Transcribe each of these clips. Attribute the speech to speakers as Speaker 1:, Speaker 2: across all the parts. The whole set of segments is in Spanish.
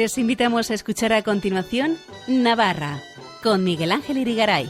Speaker 1: Les invitamos a escuchar a continuación Navarra, con Miguel Ángel Irigaray.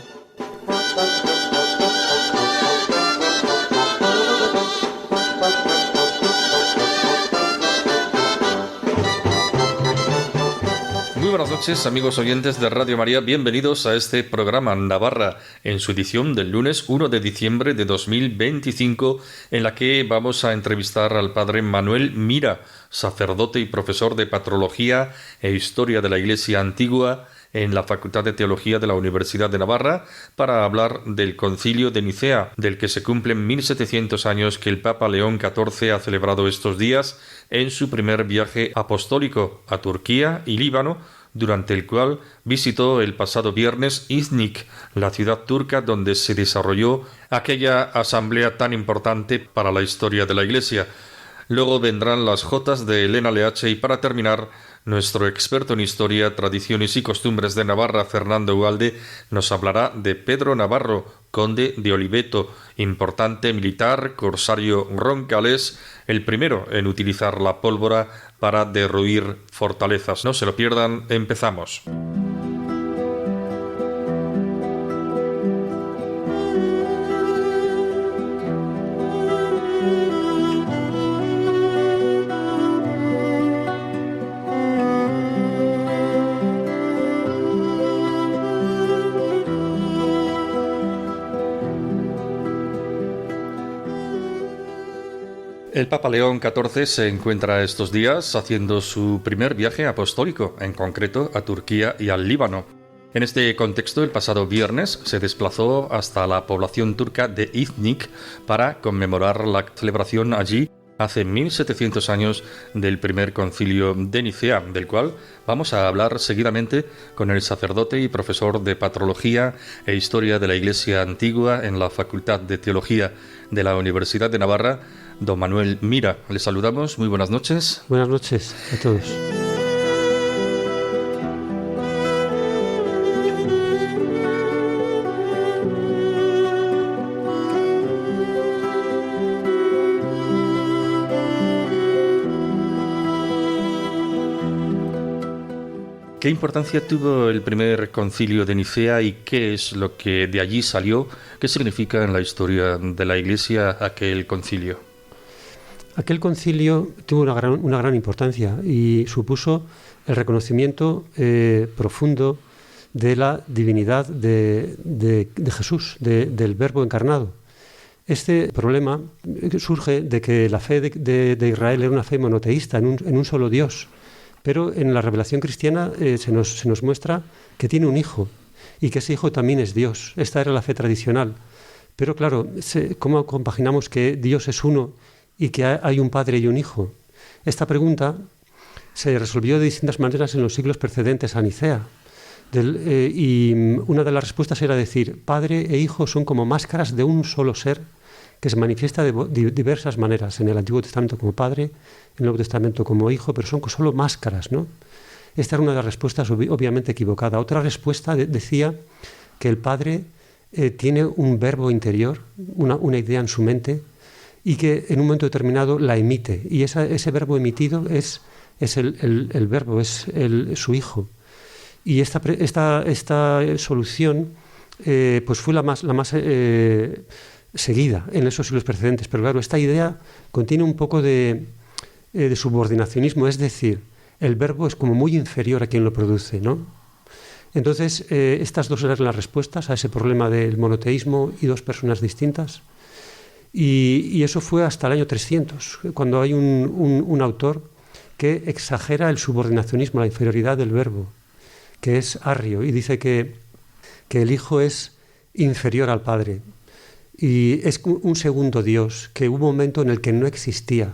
Speaker 2: Muy buenas noches, amigos oyentes de Radio María. Bienvenidos a este programa Navarra, en su edición del lunes 1 de diciembre de 2025, en la que vamos a entrevistar al padre Manuel Mira, sacerdote y profesor de Patrología e Historia de la Iglesia Antigua en la Facultad de Teología de la Universidad de Navarra, para hablar del Concilio de Nicea, del que se cumplen 1700 años que el Papa León XIV ha celebrado estos días en su primer viaje apostólico a Turquía y Líbano, durante el cual visitó el pasado viernes Iznik, la ciudad turca donde se desarrolló aquella asamblea tan importante para la historia de la Iglesia. Luego vendrán las jotas de Elena Leache y, para terminar, nuestro experto en historia, tradiciones y costumbres de Navarra, Fernando Ugalde, nos hablará de Pedro Navarro, conde de Oliveto, importante militar, corsario roncalés, el primero en utilizar la pólvora para derruir fortalezas. No se lo pierdan, empezamos. El Papa León XIV se encuentra estos días haciendo su primer viaje apostólico, en concreto a Turquía y al Líbano. En este contexto, el pasado viernes se desplazó hasta la población turca de Iznik para conmemorar la celebración allí hace 1700 años del primer concilio de Nicea, del cual vamos a hablar seguidamente con el sacerdote y profesor de Patrología e Historia de la Iglesia Antigua en la Facultad de Teología de la Universidad de Navarra, don Manuel Mira. Les saludamos, muy buenas noches.
Speaker 3: Buenas noches a todos.
Speaker 2: ¿Qué importancia tuvo el primer concilio de Nicea y qué es lo que de allí salió? ¿Qué significa en la historia de la Iglesia aquel concilio?
Speaker 3: Aquel concilio tuvo una gran importancia y supuso el reconocimiento profundo de la divinidad de Jesús, del Verbo encarnado. Este problema surge de que la fe de Israel era una fe monoteísta, en un solo Dios. Pero en la revelación cristiana se nos muestra que tiene un hijo y que ese hijo también es Dios. Esta era la fe tradicional. Pero claro, ¿cómo compaginamos que Dios es uno y que hay un padre y un hijo? Esta pregunta se resolvió de distintas maneras en los siglos precedentes a Nicea. Y una de las respuestas era decir, padre e hijo son como máscaras de un solo ser que se manifiesta de diversas maneras, en el Antiguo Testamento como padre, en el Nuevo Testamento como hijo, pero son solo máscaras, ¿no? Esta era una de las respuestas obviamente equivocada. Otra respuesta decía que el padre tiene un verbo interior, una idea en su mente, y que en un momento determinado la emite, y ese verbo emitido es el verbo, es su hijo. Y esta solución pues fue la más seguida en esos siglos precedentes, pero claro, esta idea contiene un poco de subordinacionismo, es decir, el verbo es como muy inferior a quien lo produce, ¿no? Entonces, estas dos eran las respuestas a ese problema del monoteísmo y dos personas distintas, y eso fue hasta el año 300, cuando hay un autor que exagera el subordinacionismo, la inferioridad del verbo, que es Arrio, y dice que el hijo es inferior al padre. Y es un segundo Dios, que hubo un momento en el que no existía.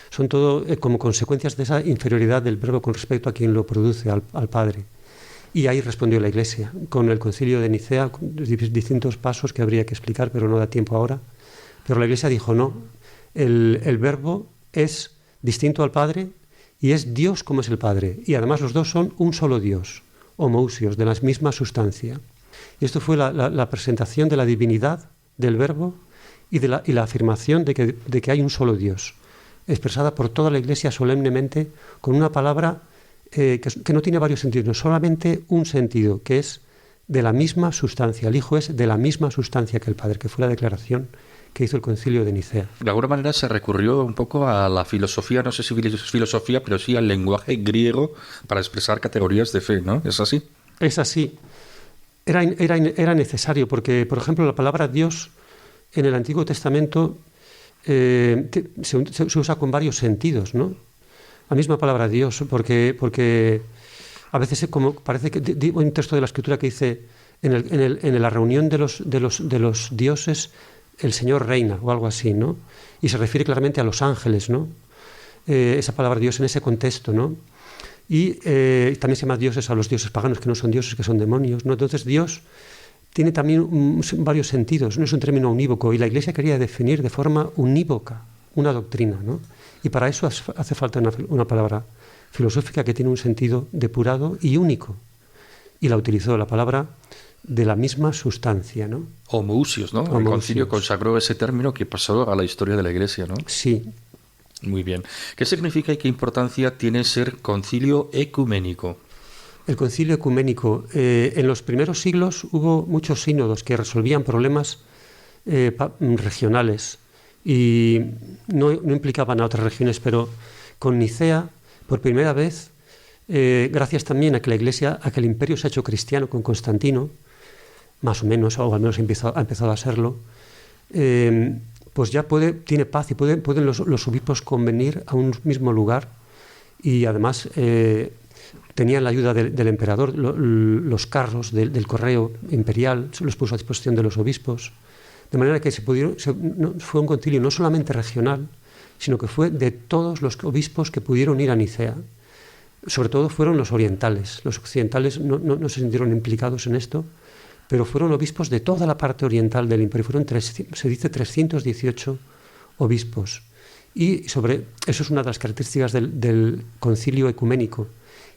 Speaker 3: Son todo como consecuencias de esa inferioridad del verbo con respecto a quien lo produce, al Padre. Y ahí respondió la Iglesia, con el concilio de Nicea, con distintos pasos que habría que explicar, pero no da tiempo ahora. Pero la Iglesia dijo, no, el verbo es distinto al Padre y es Dios como es el Padre. Y además los dos son un solo Dios, homoousios, de la misma sustancia. Y esto fue la presentación de la divinidad del Verbo y la afirmación de que hay un solo Dios, expresada por toda la Iglesia solemnemente con una palabra que no tiene varios sentidos, no solamente un sentido, que es de la misma sustancia. El Hijo es de la misma sustancia que el Padre, que fue la declaración que hizo el Concilio de Nicea.
Speaker 2: De alguna manera se recurrió un poco a la filosofía, no sé si filosofía, pero sí al lenguaje griego para expresar categorías de fe, ¿no? ¿Es así?
Speaker 3: Es así. Era necesario porque, por ejemplo, la palabra Dios en el Antiguo Testamento se usa con varios sentidos, ¿no? La misma palabra Dios, porque a veces como parece que hay un texto de la Escritura que dice en la reunión de los dioses el Señor reina o algo así, ¿no? Y se refiere claramente a los ángeles, ¿no? Esa palabra Dios en ese contexto, ¿no? Y también se llama dioses a los dioses paganos, que no son dioses, que son demonios, ¿no? Entonces Dios tiene también varios sentidos, no es un término unívoco, y la Iglesia quería definir de forma unívoca una doctrina, ¿no? Y para eso hace falta una palabra filosófica que tiene un sentido depurado y único, y la utilizó, la palabra de la misma sustancia, ¿no?
Speaker 2: Homoousios, ¿no? El concilio consagró ese término que pasó a la historia de la Iglesia, ¿no?
Speaker 3: Sí.
Speaker 2: Muy bien. ¿Qué significa y qué importancia tiene ser concilio ecuménico?
Speaker 3: El concilio ecuménico. En los primeros siglos hubo muchos sínodos que resolvían problemas regionales y no implicaban a otras regiones, pero con Nicea, por primera vez, gracias también a que el imperio se ha hecho cristiano con Constantino, más o menos, o al menos ha empezado a serlo, pues ya tiene paz y pueden los obispos convenir a un mismo lugar, y además tenían la ayuda del emperador, los carros del correo imperial se los puso a disposición de los obispos, de manera que fue un concilio no solamente regional, sino que fue de todos los obispos que pudieron ir a Nicea. Sobre todo fueron los orientales, los occidentales no se sintieron implicados en esto, pero fueron obispos de toda la parte oriental del imperio, se dice 318 obispos. Y eso es una de las características del concilio ecuménico.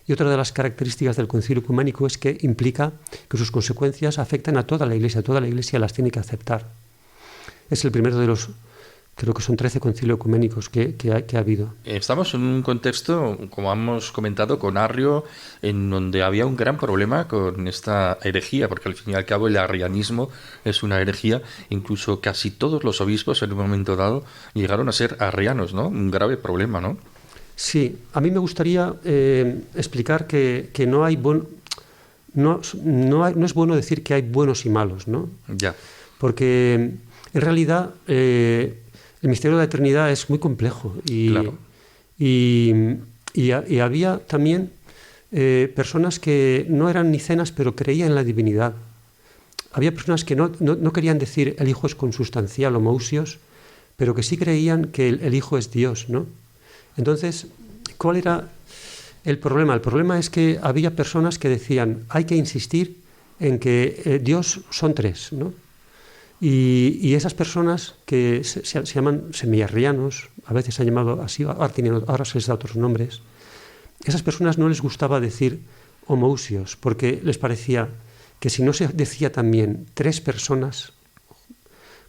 Speaker 3: Y otra de las características del concilio ecuménico es que implica que sus consecuencias afectan a toda la Iglesia las tiene que aceptar. Es el primero de los, creo que son 13 concilios ecuménicos que ha habido.
Speaker 2: Estamos en un contexto, como hemos comentado, con Arrio, en donde había un gran problema con esta herejía, porque al fin y al cabo el arrianismo es una herejía. Incluso casi todos los obispos en un momento dado llegaron a ser arrianos, ¿no? Un grave problema, ¿no?
Speaker 3: Sí, a mí me gustaría explicar que no hay no es bueno decir que hay buenos y malos, ¿no?
Speaker 2: Ya.
Speaker 3: Porque en realidad el misterio de la eternidad es muy complejo y,
Speaker 2: claro.
Speaker 3: y había también personas que no eran nicenas pero creían en la divinidad. Había personas que no querían decir el Hijo es consustancial, homoousios, pero que sí creían que el Hijo es Dios, ¿no? Entonces, ¿cuál era el problema? El problema es que había personas que decían hay que insistir en que Dios son tres, ¿no? Y esas personas que se llaman semiarrianos, a veces se han llamado así, ahora se les da otros nombres, esas personas no les gustaba decir homoousios, porque les parecía que si no se decía también tres personas,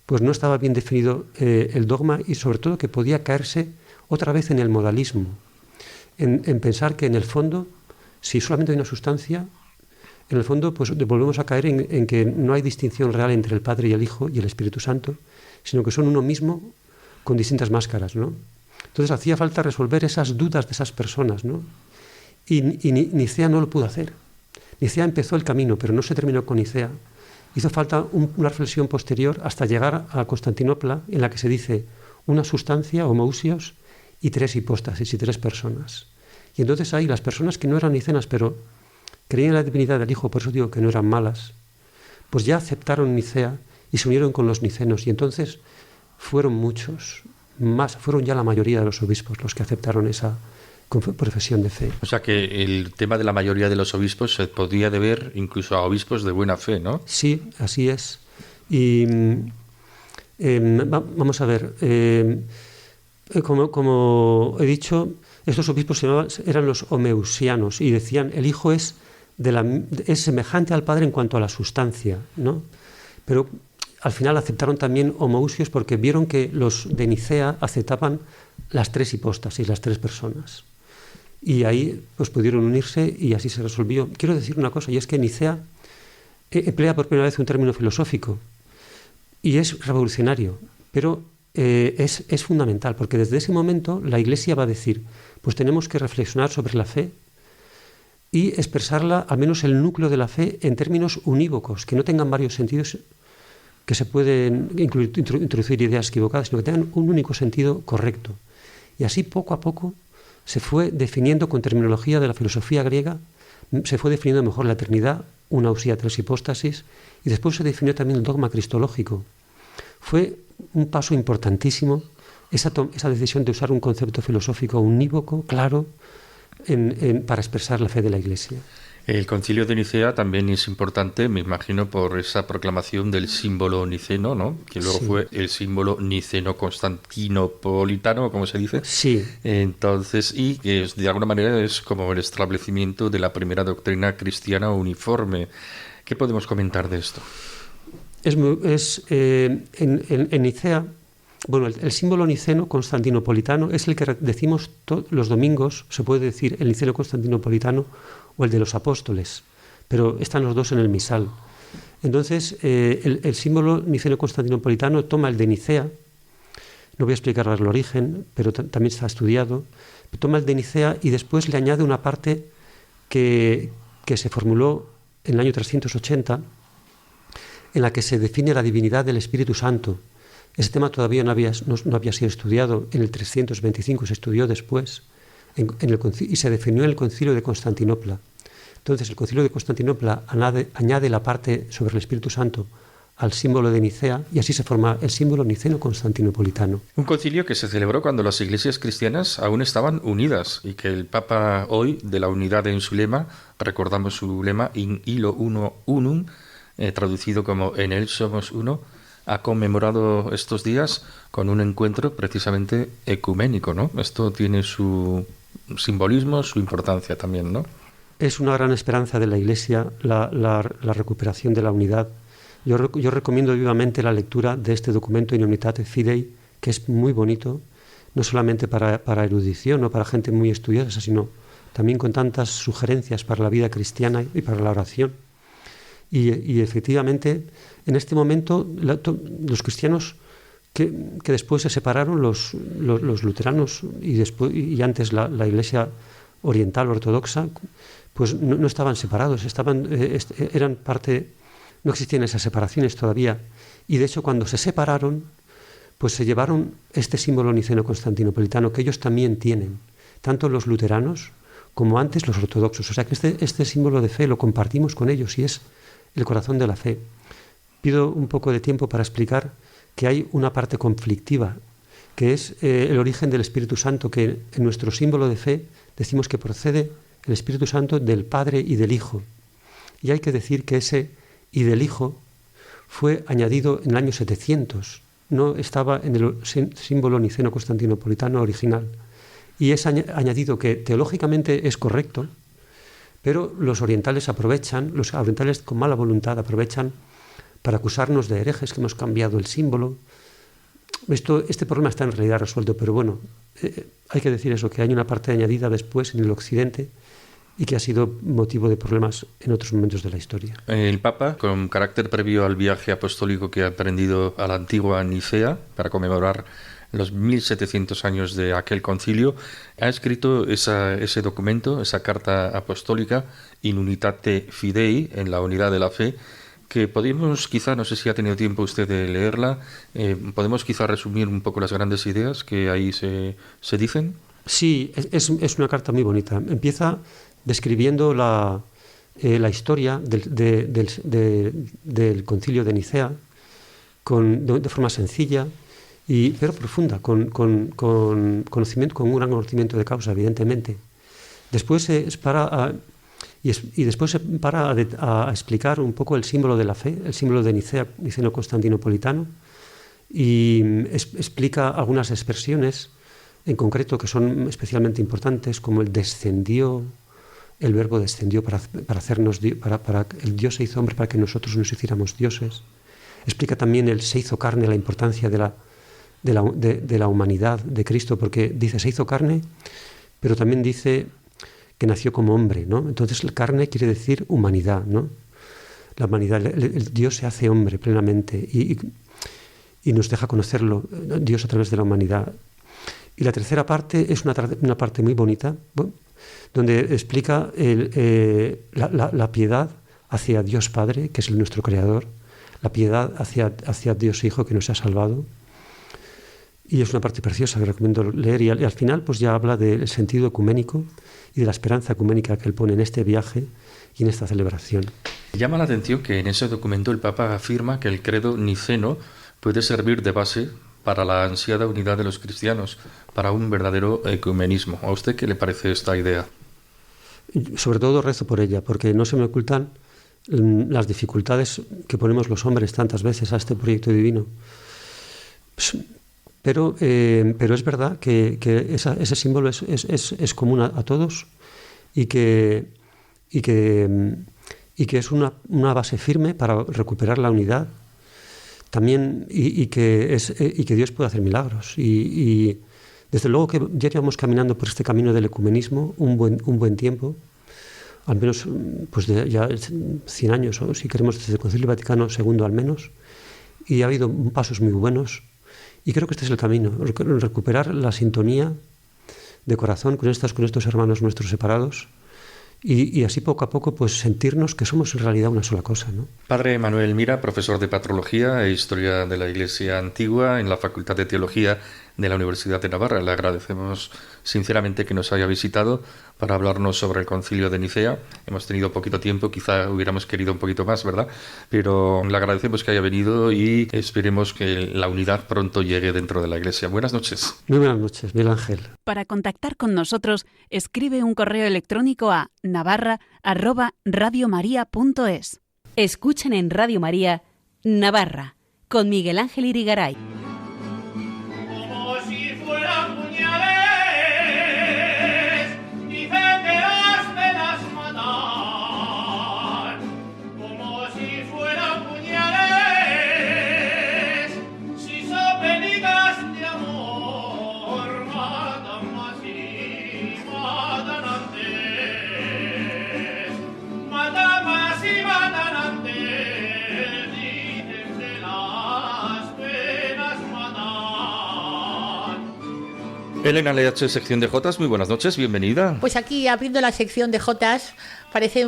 Speaker 3: pues no estaba bien definido el dogma, y sobre todo que podía caerse otra vez en el modalismo, en pensar que en el fondo, si solamente hay una sustancia, en el fondo pues volvemos a caer en que no hay distinción real entre el Padre y el Hijo y el Espíritu Santo, sino que son uno mismo con distintas máscaras, ¿no? Entonces hacía falta resolver esas dudas de esas personas, ¿no? Y Nicea no lo pudo hacer. Nicea empezó el camino, pero no se terminó con Nicea. Hizo falta una reflexión posterior hasta llegar a Constantinopla, en la que se dice una sustancia, homoousios, y tres hipóstasis y tres personas. Y entonces ahí las personas que no eran nicenas, pero creían en la divinidad del Hijo, por eso digo que no eran malas, pues ya aceptaron Nicea y se unieron con los nicenos, y entonces fueron muchos, fueron ya la mayoría de los obispos los que aceptaron esa profesión de fe.
Speaker 2: O sea que el tema de la mayoría de los obispos se podía deber incluso a obispos de buena fe, ¿no?
Speaker 3: Sí, así es. Y vamos a ver, como he dicho, estos obispos eran los homeusianos y decían el Hijo es semejante al Padre en cuanto a la sustancia, ¿no? Pero al final aceptaron también homoousios porque vieron que los de Nicea aceptaban las tres hipóstasis, las tres personas. y ahí pues pudieron unirse y así se resolvió. Quiero decir una cosa, y es que Nicea emplea por primera vez un término filosófico y es revolucionario, pero es fundamental, porque desde ese momento la Iglesia va a decir, pues tenemos que reflexionar sobre la fe y expresarla, al menos el núcleo de la fe, en términos unívocos, que no tengan varios sentidos, que se pueden introducir ideas equivocadas, sino que tengan un único sentido correcto. Y así poco a poco se fue definiendo con terminología de la filosofía griega, se fue definiendo mejor la eternidad, una usía, tres hipóstasis, y después se definió también el dogma cristológico. Fue un paso importantísimo esa decisión de usar un concepto filosófico unívoco, claro, para expresar la fe de la Iglesia.
Speaker 2: El Concilio de Nicea también es importante, me imagino, por esa proclamación del símbolo niceno, ¿no? Que luego fue el símbolo niceno-constantinopolitano, como se dice.
Speaker 3: Sí.
Speaker 2: Entonces, y que de alguna manera es como el establecimiento de la primera doctrina cristiana uniforme. ¿Qué podemos comentar de esto?
Speaker 3: En Nicea, bueno, el símbolo niceno-constantinopolitano es el que decimos los domingos, se puede decir el niceno-constantinopolitano o el de los apóstoles, pero están los dos en el misal. Entonces, el símbolo niceno-constantinopolitano toma el de Nicea, no voy a explicar el origen, pero también está estudiado, toma el de Nicea y después le añade una parte que se formuló en el año 380, en la que se define la divinidad del Espíritu Santo. Ese tema todavía no había sido estudiado, en el 325 se estudió después, y se definió en el Concilio de Constantinopla. Entonces el Concilio de Constantinopla añade la parte sobre el Espíritu Santo al símbolo de Nicea y así se forma el símbolo niceno-constantinopolitano.
Speaker 2: Un concilio que se celebró cuando las iglesias cristianas aún estaban unidas y que el Papa hoy, de la unidad en su lema, recordamos su lema In illo uno unum, traducido como En él somos uno, ha conmemorado estos días con un encuentro precisamente ecuménico, ¿no? Esto tiene su simbolismo, su importancia también, ¿no?
Speaker 3: Es una gran esperanza de la Iglesia la recuperación de la unidad. Yo recomiendo vivamente la lectura de este documento In Unitate Fidei, que es muy bonito, no solamente para erudición o para gente muy estudiosa, sino también con tantas sugerencias para la vida cristiana y para la oración. Y efectivamente, en este momento, los cristianos que después se separaron, los luteranos y antes la Iglesia oriental ortodoxa, pues no estaban separados, eran parte, no existían esas separaciones todavía. Y de hecho, cuando se separaron, pues se llevaron este símbolo niceno-constantinopolitano que ellos también tienen, tanto los luteranos como antes los ortodoxos. O sea que este símbolo de fe lo compartimos con ellos y es el corazón de la fe. Pido un poco de tiempo para explicar que hay una parte conflictiva, que es el origen del Espíritu Santo, que en nuestro símbolo de fe decimos que procede el Espíritu Santo del Padre y del Hijo. Y hay que decir que ese y del Hijo fue añadido en el año 700, no estaba en el símbolo niceno-constantinopolitano original. Y es añadido que teológicamente es correcto, pero los orientales con mala voluntad aprovechan para acusarnos de herejes, que hemos cambiado el símbolo. Este problema está en realidad resuelto, pero bueno, hay que decir eso, que hay una parte añadida después en el occidente y que ha sido motivo de problemas en otros momentos de la historia.
Speaker 2: El Papa, con carácter previo al viaje apostólico que ha emprendido a la antigua Nicea para conmemorar los 1700 años de aquel concilio, ha escrito ese documento, esa carta apostólica, In Unitate Fidei, en la unidad de la fe, que podemos quizá, no sé si ha tenido tiempo usted de leerla, podemos quizá resumir un poco las grandes ideas que ahí se dicen.
Speaker 3: Sí, es una carta muy bonita. Empieza describiendo la historia del concilio de Nicea de forma sencilla, pero profunda, con conocimiento, con un gran conocimiento de causa, evidentemente. Después se para a explicar un poco el símbolo de la fe, el símbolo de Nicea, niceno-constantinopolitano, y explica algunas expresiones en concreto que son especialmente importantes, como el descendió, el verbo descendió para el Dios se hizo hombre para que nosotros nos hiciéramos dioses. Explica también el se hizo carne, la importancia de la humanidad de Cristo, porque dice se hizo carne, pero también dice que nació como hombre, ¿no? Entonces, la carne quiere decir humanidad, ¿no? La humanidad, Dios se hace hombre plenamente y nos deja conocerlo, Dios a través de la humanidad. Y la tercera parte es una parte muy bonita, bueno, donde explica la piedad hacia Dios Padre, que es nuestro Creador, la piedad hacia Dios Hijo, que nos ha salvado. Y es una parte preciosa que recomiendo leer. Y al final pues ya habla del sentido ecuménico y de la esperanza ecuménica que él pone en este viaje y en esta celebración.
Speaker 2: Llama la atención que en ese documento el Papa afirma que el credo niceno puede servir de base para la ansiada unidad de los cristianos, para un verdadero ecumenismo. ¿A usted qué le parece esta idea?
Speaker 3: Sobre todo rezo por ella, porque no se me ocultan las dificultades que ponemos los hombres tantas veces a este proyecto divino. Pero es verdad que ese símbolo es común a todos y que es una base firme para recuperar la unidad también y que Dios puede hacer milagros. Y desde luego que ya íbamos caminando por este camino del ecumenismo un buen tiempo, al menos pues ya 100 años, o si queremos desde el Concilio Vaticano II al menos, y ha habido pasos muy buenos. Y creo que este es el camino, recuperar la sintonía de corazón con estos hermanos nuestros separados y así poco a poco pues sentirnos que somos en realidad una sola cosa, ¿no?
Speaker 2: Padre Manuel Mira, profesor de Patrología e Historia de la Iglesia Antigua en la Facultad de Teología de la Universidad de Navarra. Le agradecemos sinceramente que nos haya visitado para hablarnos sobre el Concilio de Nicea. Hemos tenido poquito tiempo, quizá hubiéramos querido un poquito más, ¿verdad? Pero le agradecemos que haya venido y esperemos que la unidad pronto llegue dentro de la Iglesia. Buenas noches.
Speaker 3: Muy buenas noches, Miguel Ángel.
Speaker 1: Para contactar con nosotros, escribe un correo electrónico a navarra@radiomaria.es. Escuchen en Radio María Navarra con Miguel Ángel Irigaray.
Speaker 2: Elena LH, sección de Jotas, muy buenas noches, bienvenida.
Speaker 4: Pues aquí abriendo la sección de Jotas,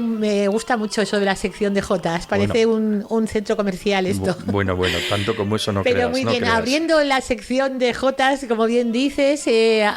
Speaker 4: me gusta mucho eso de la sección de Jotas, parece un centro comercial esto.
Speaker 2: Bueno, tanto como eso no
Speaker 4: Pero
Speaker 2: creas.
Speaker 4: muy
Speaker 2: no
Speaker 4: bien,
Speaker 2: creas.
Speaker 4: abriendo la sección de Jotas, como bien dices,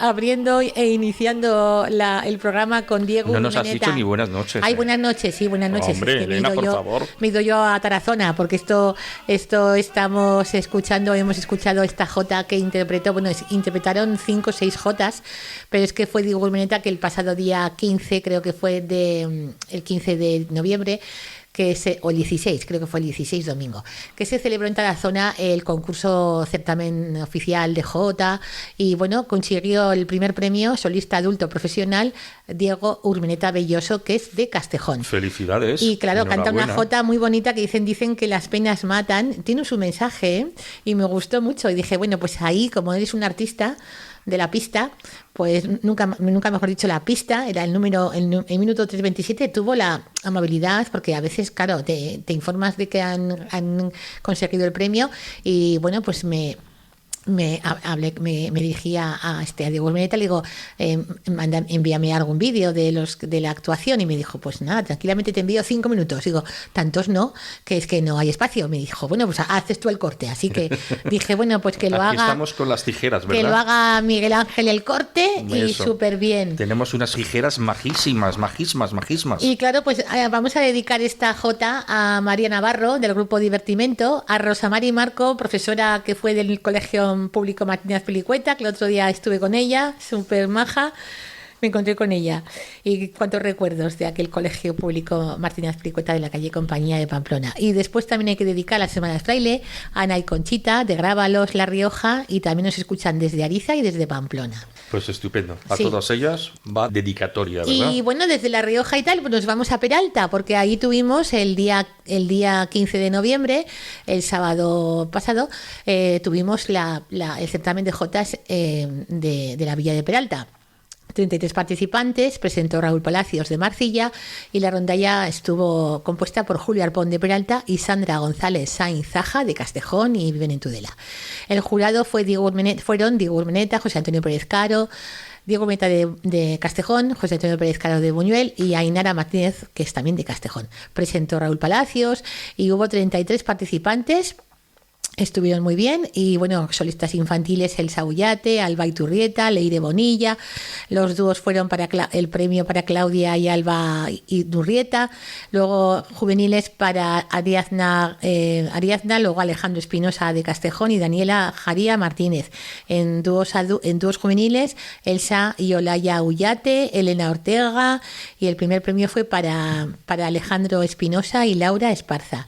Speaker 4: abriendo e iniciando el programa con Diego
Speaker 2: No nos has
Speaker 4: Urmeneta.
Speaker 2: dicho ni buenas noches.
Speaker 4: Ay, buenas noches, sí, buenas noches.
Speaker 2: Hombre,
Speaker 4: Es que
Speaker 2: Elena, por favor.
Speaker 4: me he ido yo a Tarazona, porque esto estamos escuchando, hemos escuchado esta Jota que interpretó, interpretaron 5 o 6 Jotas, pero es que fue Diego Urmeneta que el pasado día 15, creo que fue el 15 de noviembre, o el 16, creo que fue el 16 domingo, que se celebró en Tarazona el concurso certamen oficial de Jota y consiguió el primer premio solista adulto profesional Diego Urmeneta Belloso, que es de Castejón.
Speaker 2: Felicidades.
Speaker 4: Y claro, canta una
Speaker 2: enhorabuena.
Speaker 4: jota muy bonita que dicen que las penas matan. Tiene su mensaje, ¿eh? Y me gustó mucho. Y dije, pues ahí, como eres un artista de la pista, pues nunca mejor dicho, la pista, era el minuto 3:27, tuvo la amabilidad, porque a veces, claro, te informas de que han conseguido el premio y pues me dirigí a Diego Urmeneta, le digo, envíame algún vídeo de la actuación, y me dijo, pues nada, tranquilamente te envío 5 minutos. Digo, tantos no, que es que no hay espacio. Me dijo, pues haces tú el corte. Así que dije, pues que lo
Speaker 2: Aquí
Speaker 4: haga.
Speaker 2: estamos con las tijeras, ¿verdad?
Speaker 4: Que lo haga Miguel Ángel el corte y
Speaker 2: Eso.
Speaker 4: súper bien.
Speaker 2: Tenemos unas tijeras majísimas.
Speaker 4: Y claro, pues vamos a dedicar esta jota a María Navarro, del grupo Divertimento, a Rosa Mari Marco, profesora que fue del Colegio Público Martínez Pelicueta, que el otro día estuve con ella, súper maja, me encontré con ella. Y cuántos recuerdos de aquel Colegio Público Martínez Pelicueta de la calle Compañía de Pamplona. Y después también hay que dedicar la Semana de Fraile a Ana y Conchita, de Grábalos, La Rioja, y también nos escuchan desde Ariza y desde Pamplona.
Speaker 2: Pues estupendo. A
Speaker 4: Sí.
Speaker 2: todas ellas va dedicatoria, ¿verdad?
Speaker 4: Y desde La Rioja y tal, pues nos vamos a Peralta, porque ahí tuvimos el día 15 de noviembre, el sábado pasado, tuvimos el certamen de Jotas de la Villa de Peralta. 33 participantes, presentó Raúl Palacios de Marcilla y la rondalla estuvo compuesta por Julio Arpón de Peralta y Sandra González Sainz Zaja de Castejón y viven en Tudela. El jurado fueron Diego Urmeneta, José Antonio Pérez Caro, Diego Meta de Castejón, José Antonio Pérez Caro de Buñuel y Ainara Martínez, que es también de Castejón. Presentó Raúl Palacios y hubo 33 participantes. Estuvieron muy bien y bueno, solistas infantiles Elsa Ullate, Alba Iturrieta, Leire Bonilla. Los dúos fueron para el premio para Claudia y Alba Iturrieta. Luego juveniles para Ariadna, luego Alejandro Espinosa de Castejón y Daniela Jaría Martínez. En dúos juveniles Elsa y Olaya Ullate, Elena Ortega, y el primer premio fue para Alejandro Espinosa y Laura Esparza.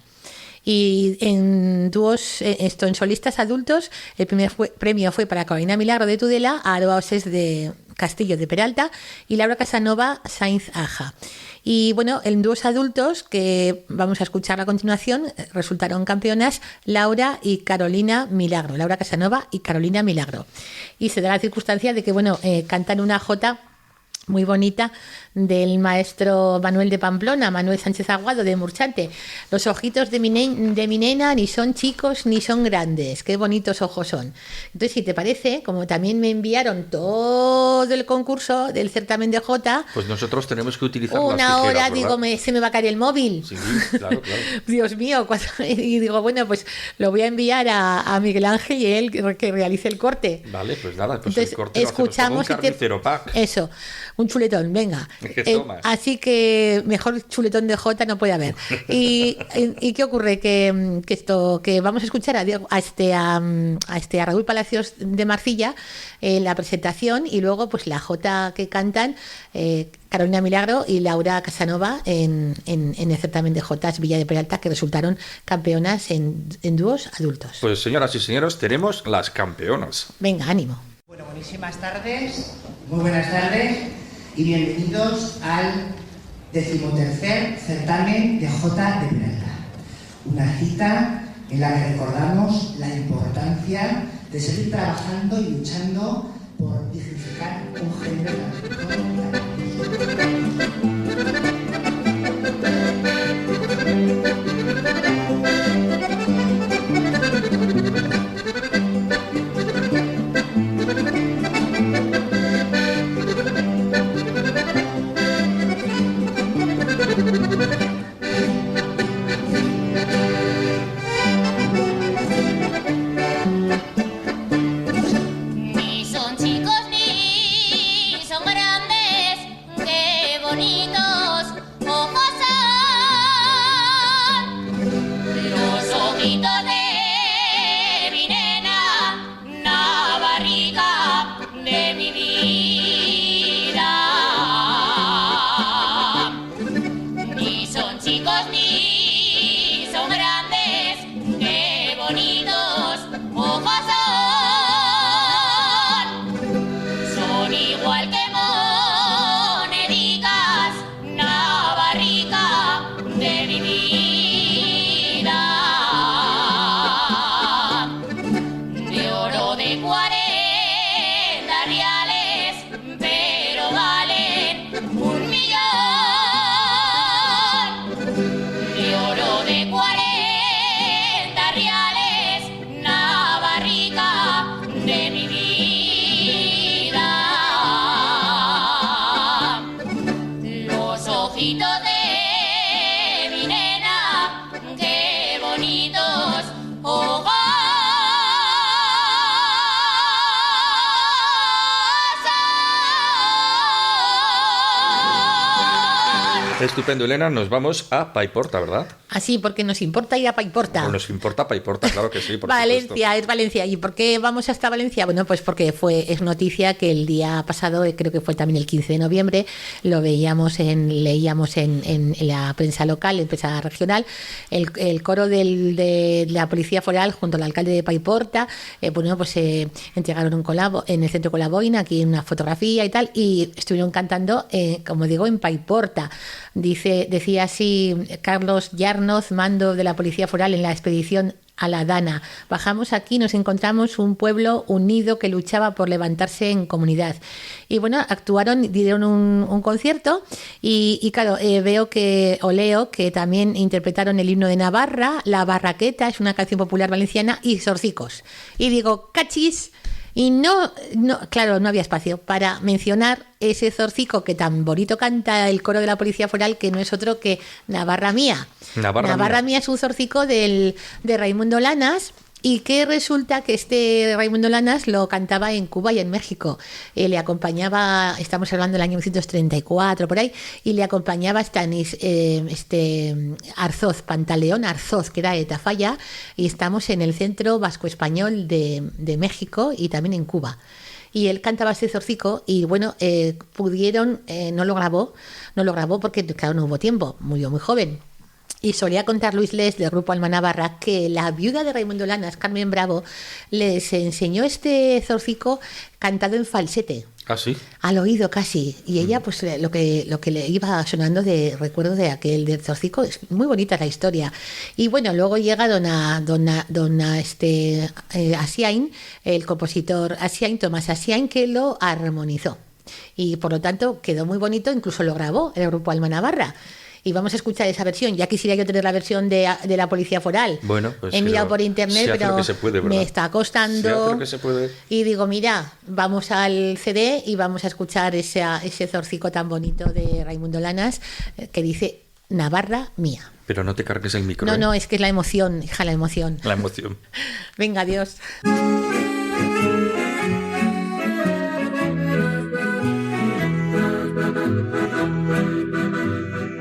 Speaker 4: Y en dúos, en solistas adultos, el primer premio fue para Carolina Milagro de Tudela, Aroa Osés de Castillo de Peralta y Laura Casanova Sainz Aja. Y bueno, en dúos adultos, que vamos a escuchar a continuación, resultaron campeonas Laura y Carolina Milagro, Laura Casanova y Carolina Milagro. Y se da la circunstancia de que, bueno, cantan una jota muy bonita del maestro Manuel de Pamplona, Manuel Sánchez Aguado de Murchante. Los ojitos de mi nena ni son chicos ni son grandes, qué bonitos ojos son. Entonces, si te parece, como también me enviaron todo el concurso del certamen de Jota,
Speaker 2: pues nosotros tenemos que utilizar
Speaker 4: una
Speaker 2: las tijeras,
Speaker 4: hora,
Speaker 2: ¿verdad?
Speaker 4: digo, se me va a caer el móvil.
Speaker 2: Sí, claro.
Speaker 4: Dios mío, y digo, bueno, pues lo voy a enviar a Miguel Ángel y él que realice el corte.
Speaker 2: Vale, pues nada, pues
Speaker 4: entonces,
Speaker 2: el corte lo hacemos como un carnicero pack.
Speaker 4: Eso, un chuletón, venga.
Speaker 2: ¿Qué tomas?
Speaker 4: Así que mejor chuletón de Jota no puede haber. ¿Y qué ocurre? Que vamos a escuchar a Raúl Palacios de Marcilla, la presentación, y luego pues la Jota que cantan Carolina Milagro y Laura Casanova en el certamen de Jotas Villa de Peralta, que resultaron campeonas en dúos adultos.
Speaker 2: Pues señoras y señores, tenemos las campeonas.
Speaker 4: Venga, ánimo.
Speaker 5: Bueno, buenísimas tardes, muy buenas tardes y bienvenidos al 13º certamen de Jota de Peralta. Una cita en la que recordamos la importancia de seguir trabajando y luchando por dignificar un género
Speaker 6: Ni son chicos ni son grandes, qué bonitos ojos son. Los ojitos de mi nena, la barriga de mi vida. Ni son chicos ni son grandes, qué bonitos ojos son. Son igual que monedicas, la barriga de mi vida. De oro de 40 reales, pero valen 1.000.000. De oro de 40 reales, la barriga de mi vida. Los ojitos de mi nena, qué bonitos ojos son.
Speaker 2: Estupendo, Elena, nos vamos a Paiporta, ¿verdad?
Speaker 4: Así, porque nos importa ir a Paiporta.
Speaker 2: Pues nos importa Paiporta, claro que sí. Por
Speaker 4: Valencia,
Speaker 2: supuesto.
Speaker 4: es Valencia. ¿Y por qué vamos hasta Valencia? Bueno, pues porque es noticia que el día pasado, creo que fue también el 15 de noviembre, lo leíamos en la prensa local, en prensa regional, el coro de la Policía Foral junto al alcalde de Paiporta, entregaron un colabo en el centro Colaboina, aquí una fotografía y tal, y estuvieron cantando, como digo, en Paiporta. Decía así Carlos Yarnoz, mando de la Policía Foral en la expedición a la Dana. Bajamos aquí, nos encontramos un pueblo unido que luchaba por levantarse en comunidad. Y bueno, dieron un concierto y claro, leo que también interpretaron el himno de Navarra, La Barraqueta, es una canción popular valenciana, y Zorcicos. Y digo, cachis. Y claro, no había espacio para mencionar ese zorcico que tan bonito canta el coro de la Policía Foral, que no es otro que Navarra Mía. Navarra Mía es un zorcico de Raimundo Lanas, y que resulta que este Raimundo Lanas lo cantaba en Cuba y en México. Le acompañaba, estamos hablando del año 1934, por ahí, y le acompañaba Arzoz, Pantaleón Arzoz, que era de Tafalla, y estamos en el Centro Vasco Español de México y también en Cuba. Y él cantaba ese zorcico y bueno, no lo grabó porque claro, no hubo tiempo, murió muy joven. Y solía contar Luis Les, del grupo Alma Navarra, que la viuda de Raimundo Lanas, Carmen Bravo, les enseñó este zorcico cantado en falsete.
Speaker 2: ¿Ah, sí?
Speaker 4: Al oído casi. Y ella, pues lo que le iba sonando de recuerdo de aquel del zorcico, es muy bonita la historia. Y bueno, luego llega Asiain, el compositor Tomás Asiain, que lo armonizó. Y por lo tanto quedó muy bonito, incluso lo grabó el grupo Alma Navarra. Y vamos a escuchar esa versión. Ya quisiera yo tener la versión de la Policía Foral.
Speaker 2: Bueno, pues
Speaker 4: he mirado por internet, pero me está costando.
Speaker 2: Se hace lo que se puede.
Speaker 4: Y digo, mira, vamos al CD y vamos a escuchar ese zorcico tan bonito de Raimundo Lanas que dice Navarra Mía.
Speaker 2: Pero no te cargues el micro.
Speaker 4: No, es que es la emoción, hija, la emoción.
Speaker 2: La emoción.
Speaker 4: Venga, adiós.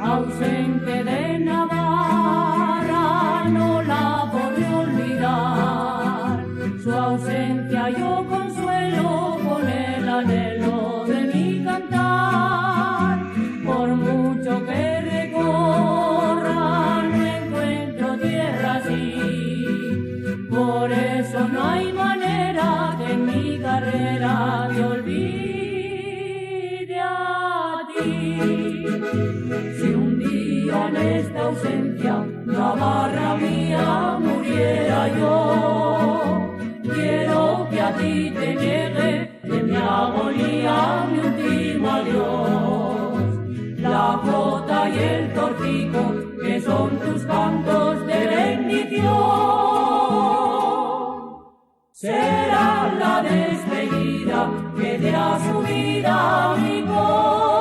Speaker 6: Ausente de Navarra, no la podré olvidar. Su ausencia yo consuelo con el anhelo de mi cantar. Por mucho que recorra, no encuentro tierra así. Por eso no hay manera que en mi carrera te olvide a ti. Si un día en esta ausencia, Navarra mía, muriera yo, quiero que a ti te llegue de mi agonía mi último adiós. La jota y el zorcico, que son tus cantos de bendición, será la despedida que dé a su vida mi corazón.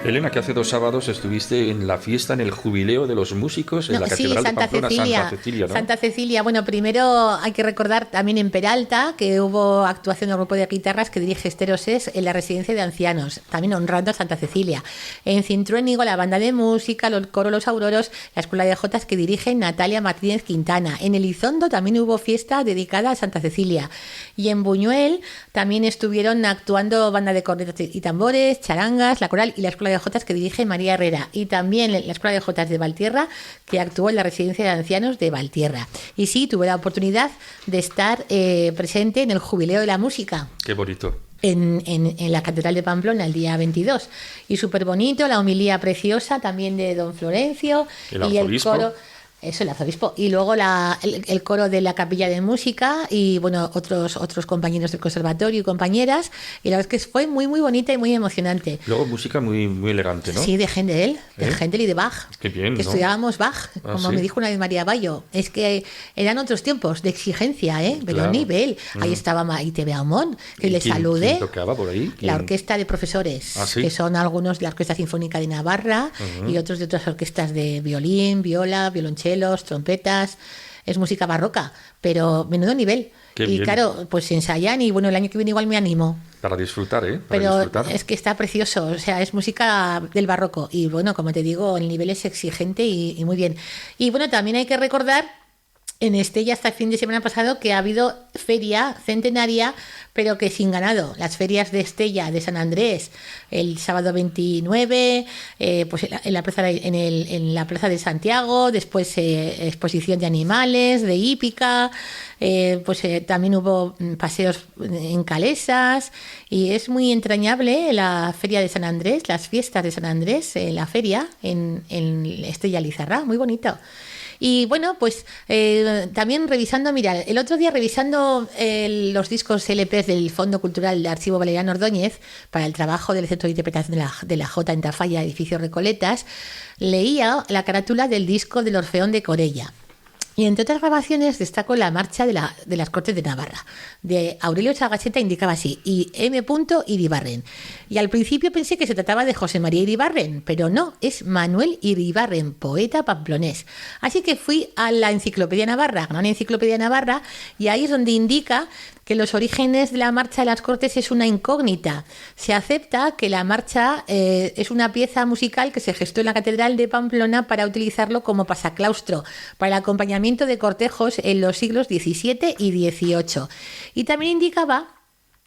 Speaker 2: Elena, que hace 2 sábados estuviste en la fiesta, en el jubileo de los músicos en la Catedral de Pamplona, Santa Cecilia, ¿no?
Speaker 4: Santa Cecilia. Bueno, primero hay que recordar también en Peralta que hubo actuación del grupo de guitarras que dirige Esteroses en la residencia de ancianos, también honrando a Santa Cecilia. En Cintruénigo, la banda de música, el coro Los Auroros, la escuela de jotas que dirige Natalia Martínez Quintana. En Elizondo también hubo fiesta dedicada a Santa Cecilia. Y en Buñuel también estuvieron actuando banda de cornetas y tambores, charangas, la coral y la escuela de jotas que dirige María Herrera, y también la escuela de jotas de Valtierra, que actuó en la residencia de ancianos de Valtierra. Y sí, tuve la oportunidad de estar presente en el jubileo de la música.
Speaker 2: Qué bonito.
Speaker 4: En la Catedral de Pamplona el día 22. Y súper bonito, la homilía preciosa también de don Florencio. Y el coro. Eso, el arzobispo. Y luego el coro de la Capilla de Música y, bueno, otros compañeros del conservatorio y compañeras. Y la verdad es que fue muy, muy bonita y muy emocionante.
Speaker 2: Luego música muy, muy elegante, ¿no?
Speaker 4: Sí, de Händel, y de Bach.
Speaker 2: Qué bien,
Speaker 4: que
Speaker 2: ¿no?
Speaker 4: estudiábamos Bach, como
Speaker 2: ¿sí?
Speaker 4: me dijo una vez María Bayo. Es que eran otros tiempos de exigencia, pero
Speaker 2: Claro.
Speaker 4: a nivel. Ahí estaba Maite Beaumont, que le saludé.
Speaker 2: ¿Quién tocaba por ahí?
Speaker 4: La orquesta de profesores,
Speaker 2: ¿Ah, sí?
Speaker 4: que son algunos de la Orquesta Sinfónica de Navarra y otros de otras orquestas de violín, viola, violonchelos, trompetas. Es música barroca, pero menudo nivel.
Speaker 2: Qué
Speaker 4: y
Speaker 2: bien.
Speaker 4: claro, pues ensayan y bueno, el año que viene igual me animo.
Speaker 2: Para disfrutar, ¿eh? Para
Speaker 4: Pero
Speaker 2: disfrutar.
Speaker 4: es que está precioso, o sea, es música del barroco y bueno, como te digo, el nivel es exigente y muy bien. Y bueno, también hay que recordar en Estella hasta el fin de semana pasado que ha habido feria centenaria, pero que sin ganado. Las ferias de Estella de San Andrés el sábado 29, pues en la plaza en la plaza de Santiago, después exposición de animales, de hípica, también hubo paseos en calesas y es muy entrañable la feria de San Andrés, las fiestas de San Andrés, la feria en Estella Lizarra, muy bonito. Y bueno, pues también revisando, mira, el otro día revisando los discos LPs del Fondo Cultural del Archivo Valeriano Ordóñez para el trabajo del Centro de Interpretación de la Jota en Tafalla, edificio Recoletas, leía la carátula del disco del Orfeón de Corella. Y entre otras grabaciones destaco la marcha de las Cortes de Navarra, de Aurelio Sagacheta, indicaba así, y M. Iribarren. Y al principio pensé que se trataba de José María Iribarren, pero no, es Manuel Iribarren, poeta pamplonés. Así que fui a la Enciclopedia Navarra, Gran Enciclopedia Navarra, y ahí es donde indica que los orígenes de la Marcha de las Cortes es una incógnita. Se acepta que la marcha es una pieza musical que se gestó en la Catedral de Pamplona para utilizarlo como pasaclaustro, para el acompañamiento de cortejos en los siglos XVII y XVIII. Y también indicaba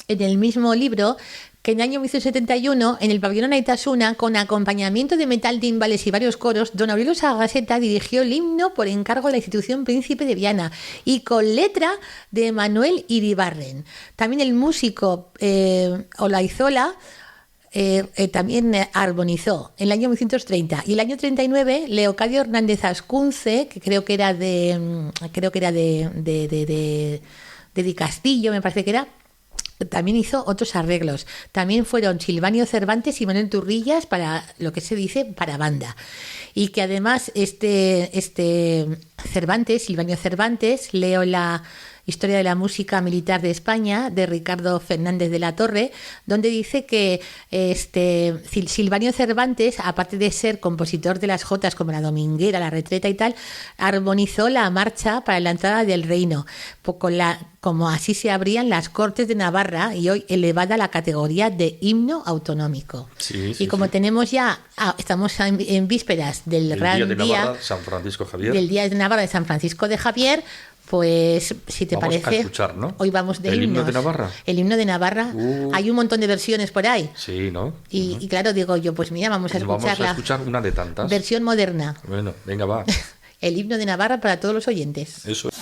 Speaker 4: en el mismo libro que en el año 1971, en el pabellón Anaitasuna, con acompañamiento de metal, timbales y varios coros, don Aurelio Sagacheta dirigió el himno por encargo de la institución Príncipe de Viana y con letra de Manuel Iribarren. También el músico Olaizola también armonizó en el año 1930 y el año 39 Leocadio Hernández Ascunce, que creo que era de Di Castillo, me parece que era, también hizo otros arreglos. También fueron Silvanio Cervantes y Manuel Turrillas para lo que se dice para banda. Y que además Silvanio Cervantes, leo la Historia de la Música Militar de España, de Ricardo Fernández de la Torre, donde dice que Silvanio Cervantes, aparte de ser compositor de las jotas como la Dominguera, la Retreta y tal, armonizó la marcha para la entrada del reino, como así se abrían las Cortes de Navarra y hoy elevada a la categoría de himno autonómico.
Speaker 2: Sí,
Speaker 4: como tenemos ya, estamos en vísperas del gran
Speaker 2: día de Navarra, San Francisco Javier.
Speaker 4: Del Día de Navarra de San Francisco de Javier, pues si te
Speaker 2: vamos
Speaker 4: parece,
Speaker 2: a escuchar, ¿no?
Speaker 4: Hoy vamos de
Speaker 2: ¿El
Speaker 4: himnos.
Speaker 2: himno de Navarra?
Speaker 4: El himno de Navarra. Hay un montón de versiones por ahí.
Speaker 2: Sí, ¿no?
Speaker 4: Y claro, digo yo, pues mira, vamos a
Speaker 2: escuchar una de tantas.
Speaker 4: Versión moderna.
Speaker 2: Bueno, venga, va.
Speaker 4: El himno de Navarra para todos los oyentes.
Speaker 2: Eso es.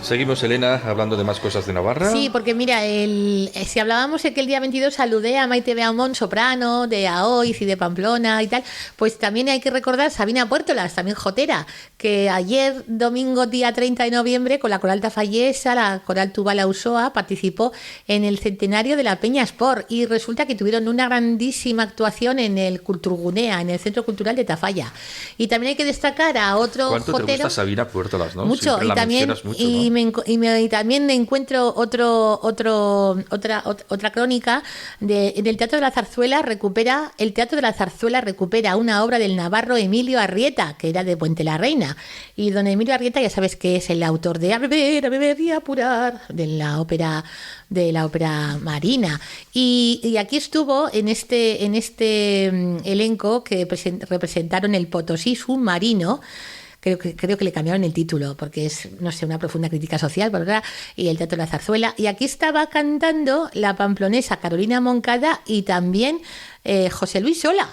Speaker 2: Seguimos, Elena, hablando de más cosas de Navarra.
Speaker 4: Sí, porque mira, si hablábamos de que el día 22 saludé a Maite Beaumont, soprano, de Aoiz y de Pamplona y tal, pues también hay que recordar Sabina Puertolas, también jotera, que ayer, domingo, día 30 de noviembre, con la Coral Tafallesa, la Coral Tubala Usoa, participó en el centenario de la Peña Sport y resulta que tuvieron una grandísima actuación en el Culturgunea, en el Centro Cultural de Tafalla. Y también hay que destacar a otro
Speaker 2: ¿Cuánto
Speaker 4: jotero.
Speaker 2: te gusta Sabina Puertolas, no?
Speaker 4: Mucho,
Speaker 2: Siempre
Speaker 4: y
Speaker 2: la
Speaker 4: también
Speaker 2: mencionas mucho, ¿no?
Speaker 4: y también encuentro otra crónica del Teatro de la Zarzuela. El Teatro de la Zarzuela recupera una obra del navarro Emilio Arrieta, que era de Puente la Reina. Y don Emilio Arrieta, ya sabes que es el autor de A beber y apurar, de la ópera marina. Y aquí estuvo en este elenco que representaron el Potosí submarino. Creo que le cambiaron el título porque es, no sé, una profunda crítica social, ¿verdad? Y el Teatro de la Zarzuela. Y aquí estaba cantando la pamplonesa Carolina Moncada y también José Luis Sola.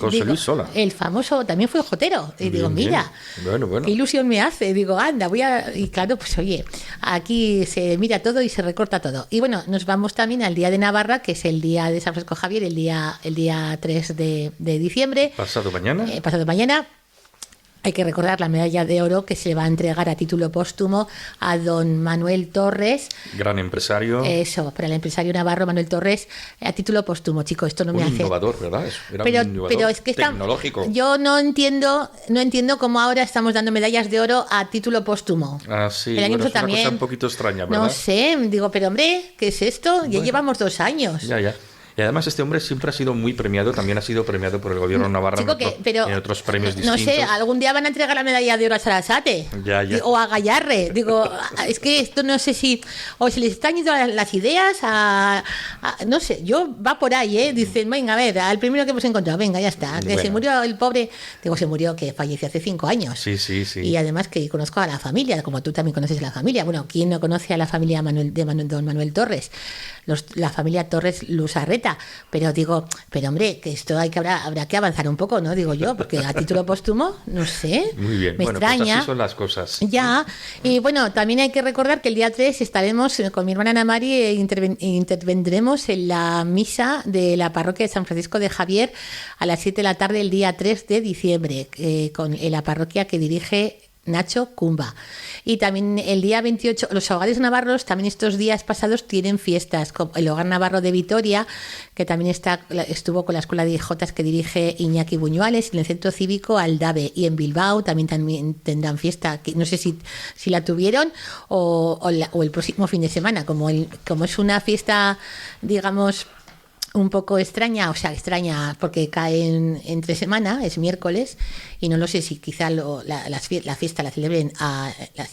Speaker 2: Luis Sola.
Speaker 4: El famoso, también fue jotero. Y digo, mira,
Speaker 2: bueno.
Speaker 4: qué ilusión me hace. Digo, anda, y claro, pues oye, aquí se mira todo y se recorta todo. Y bueno, nos vamos también al Día de Navarra, que es el día de San Francisco Javier, el día 3 de diciembre.
Speaker 2: Pasado mañana.
Speaker 4: Pasado mañana. Hay que recordar la medalla de oro que se va a entregar a título póstumo a don Manuel Torres.
Speaker 2: Gran empresario.
Speaker 4: Eso, para el empresario navarro Manuel Torres, a título póstumo, chico, esto no me hace...
Speaker 2: innovador, ¿verdad? Era
Speaker 4: pero,
Speaker 2: un innovador
Speaker 4: pero es que
Speaker 2: tecnológico.
Speaker 4: Yo no entiendo cómo ahora estamos dando medallas de oro a título póstumo.
Speaker 2: Ah, sí,
Speaker 4: El año
Speaker 2: es una
Speaker 4: también,
Speaker 2: cosa un poquito extraña, ¿verdad?
Speaker 4: No sé, digo, pero hombre, ¿qué es esto? Ya llevamos 2 años.
Speaker 2: Ya. Y además este hombre siempre ha sido muy premiado, también ha sido premiado por el gobierno navarro en otros premios distintos.
Speaker 4: No sé, algún día van a entregar la medalla de oro a Sarasate o a Gallarre. Digo, es que esto no sé si o se les están yendo las ideas no sé, va por ahí, ¿eh? Dicen, venga, a ver, al primero que hemos encontrado, venga, ya está. Que se murió el pobre, que falleció hace 5 años.
Speaker 2: Sí.
Speaker 4: Y además que conozco a la familia, como tú también conoces a la familia. Bueno, ¿quién no conoce a la familia don Manuel Torres? La familia Torres Lusarreta. Pero digo, hombre, que esto habrá que avanzar un poco, ¿no? Digo yo, porque a título póstumo, no sé.
Speaker 2: Muy bien,
Speaker 4: me extraña.
Speaker 2: Pues así son las cosas.
Speaker 4: Ya, y bueno, también hay que recordar que el día 3 estaremos con mi hermana Ana Mari e intervendremos en la misa de la parroquia de San Francisco de Javier a las 7 de la tarde el día 3 de diciembre, en la parroquia que dirige Nacho Cumba. Y también el día 28, los hogares navarros también estos días pasados tienen fiestas, como el Hogar Navarro de Vitoria, que también estuvo con la escuela de Jotas que dirige Iñaki Buñuales, en el Centro Cívico Aldave, y en Bilbao también tendrán fiesta, que no sé si la tuvieron o el próximo fin de semana, como es una fiesta, digamos, un poco extraña porque cae entre semana, es miércoles, y no lo sé si quizá la fiesta la celebren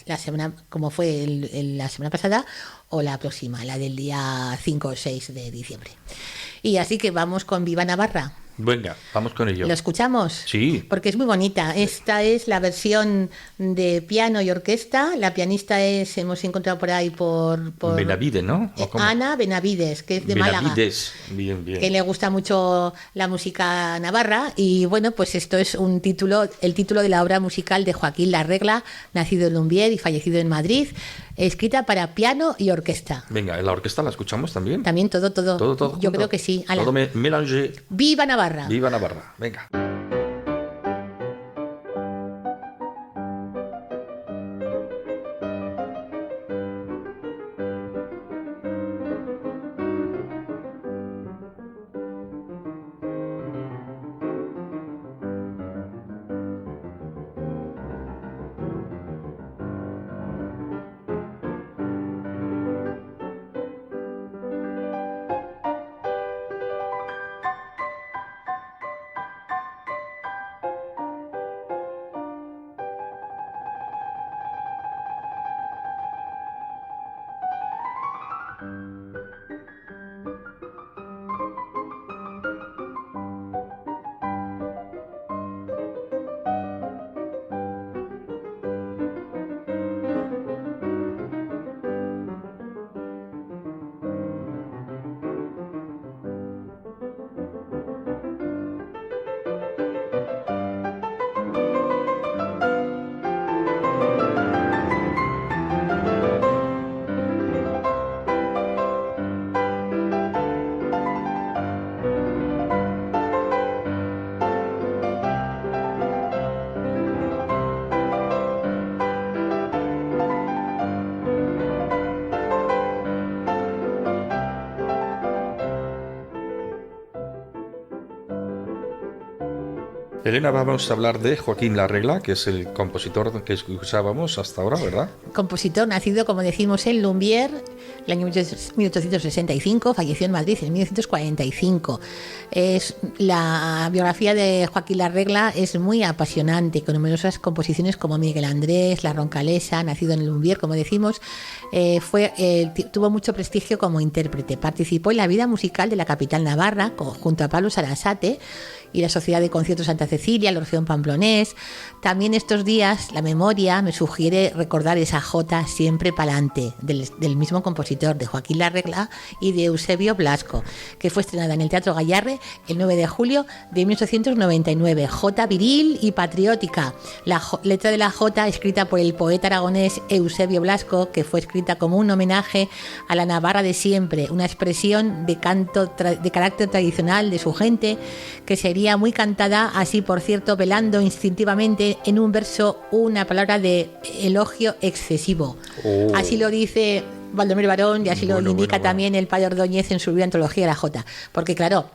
Speaker 4: la semana, como fue la semana pasada, o la próxima, la del día 5 o 6 de diciembre. Y así que vamos con Viva Navarra.
Speaker 2: Venga, vamos con ello.
Speaker 4: ¿Lo escuchamos?
Speaker 2: Sí.
Speaker 4: Porque es muy bonita. Esta es la versión de piano y orquesta. La pianista hemos encontrado por ahí por
Speaker 2: Benavides, ¿no?
Speaker 4: Ana Benavides, que es de
Speaker 2: Benavides.
Speaker 4: Málaga.
Speaker 2: Bien.
Speaker 4: Que le gusta mucho la música navarra. Y bueno, pues esto es el título de la obra musical de Joaquín Larregla, nacido en Lumbier y fallecido en Madrid, escrita para piano y orquesta.
Speaker 2: Venga, ¿la orquesta la escuchamos también?
Speaker 4: También todo.
Speaker 2: Todo
Speaker 4: Yo creo que sí.
Speaker 2: Todo mélangé.
Speaker 4: ¡Viva Navarra!
Speaker 2: ¡Viva Navarra! Venga. Elena, vamos a hablar de Joaquín Larregla, que es el compositor que escuchábamos hasta ahora, ¿verdad?
Speaker 4: Compositor nacido, como decimos, en Lumbier, el año 1865, falleció en Madrid en 1945. La biografía de Joaquín Larregla es muy apasionante, con numerosas composiciones como Miguel Andrés, La Roncalesa, nacido en Lumbier, como decimos. Tuvo mucho prestigio como intérprete. Participó en la vida musical de la capital navarra, junto a Pablo Sarasate y la Sociedad de Conciertos Santa Cecilia, el Orfeón Pamplonés. También estos días la memoria me sugiere recordar esa jota Siempre pa'lante, del mismo compositor, de Joaquín Larregla y de Eusebio Blasco, que fue estrenada en el Teatro Gayarre el 9 de julio de 1899. Jota viril y patriótica. La letra de la jota, escrita por el poeta aragonés Eusebio Blasco, que fue escrita como un homenaje a la Navarra de siempre, una expresión de canto de carácter tradicional de su gente, que sería muy cantada, así por cierto, velando instintivamente en un verso una palabra de elogio excesivo. Así lo dice Baldomero Barón y así lo indica también el padre Ordóñez en su libro Antología de la Jota, porque claro,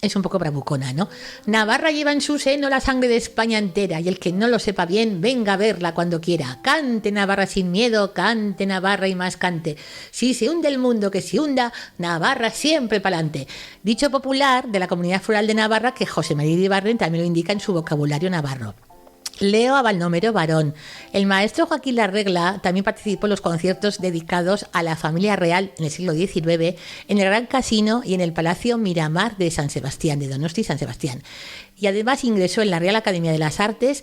Speaker 4: es un poco bravucona, ¿no? Navarra lleva en su seno la sangre de España entera, y el que no lo sepa bien, venga a verla cuando quiera. Cante Navarra sin miedo, cante Navarra y más cante. Si se hunde el mundo que se hunda, Navarra siempre pa'lante. Dicho popular de la comunidad foral de Navarra, que José María Iribarren también lo indica en su vocabulario navarro. Leo a Baldomero Barón. El maestro Joaquín Larregla también participó en los conciertos dedicados a la familia real en el siglo XIX, en el Gran Casino y en el Palacio Miramar de San Sebastián, de Donosti y San Sebastián. Y además ingresó en la Real Academia de las Artes,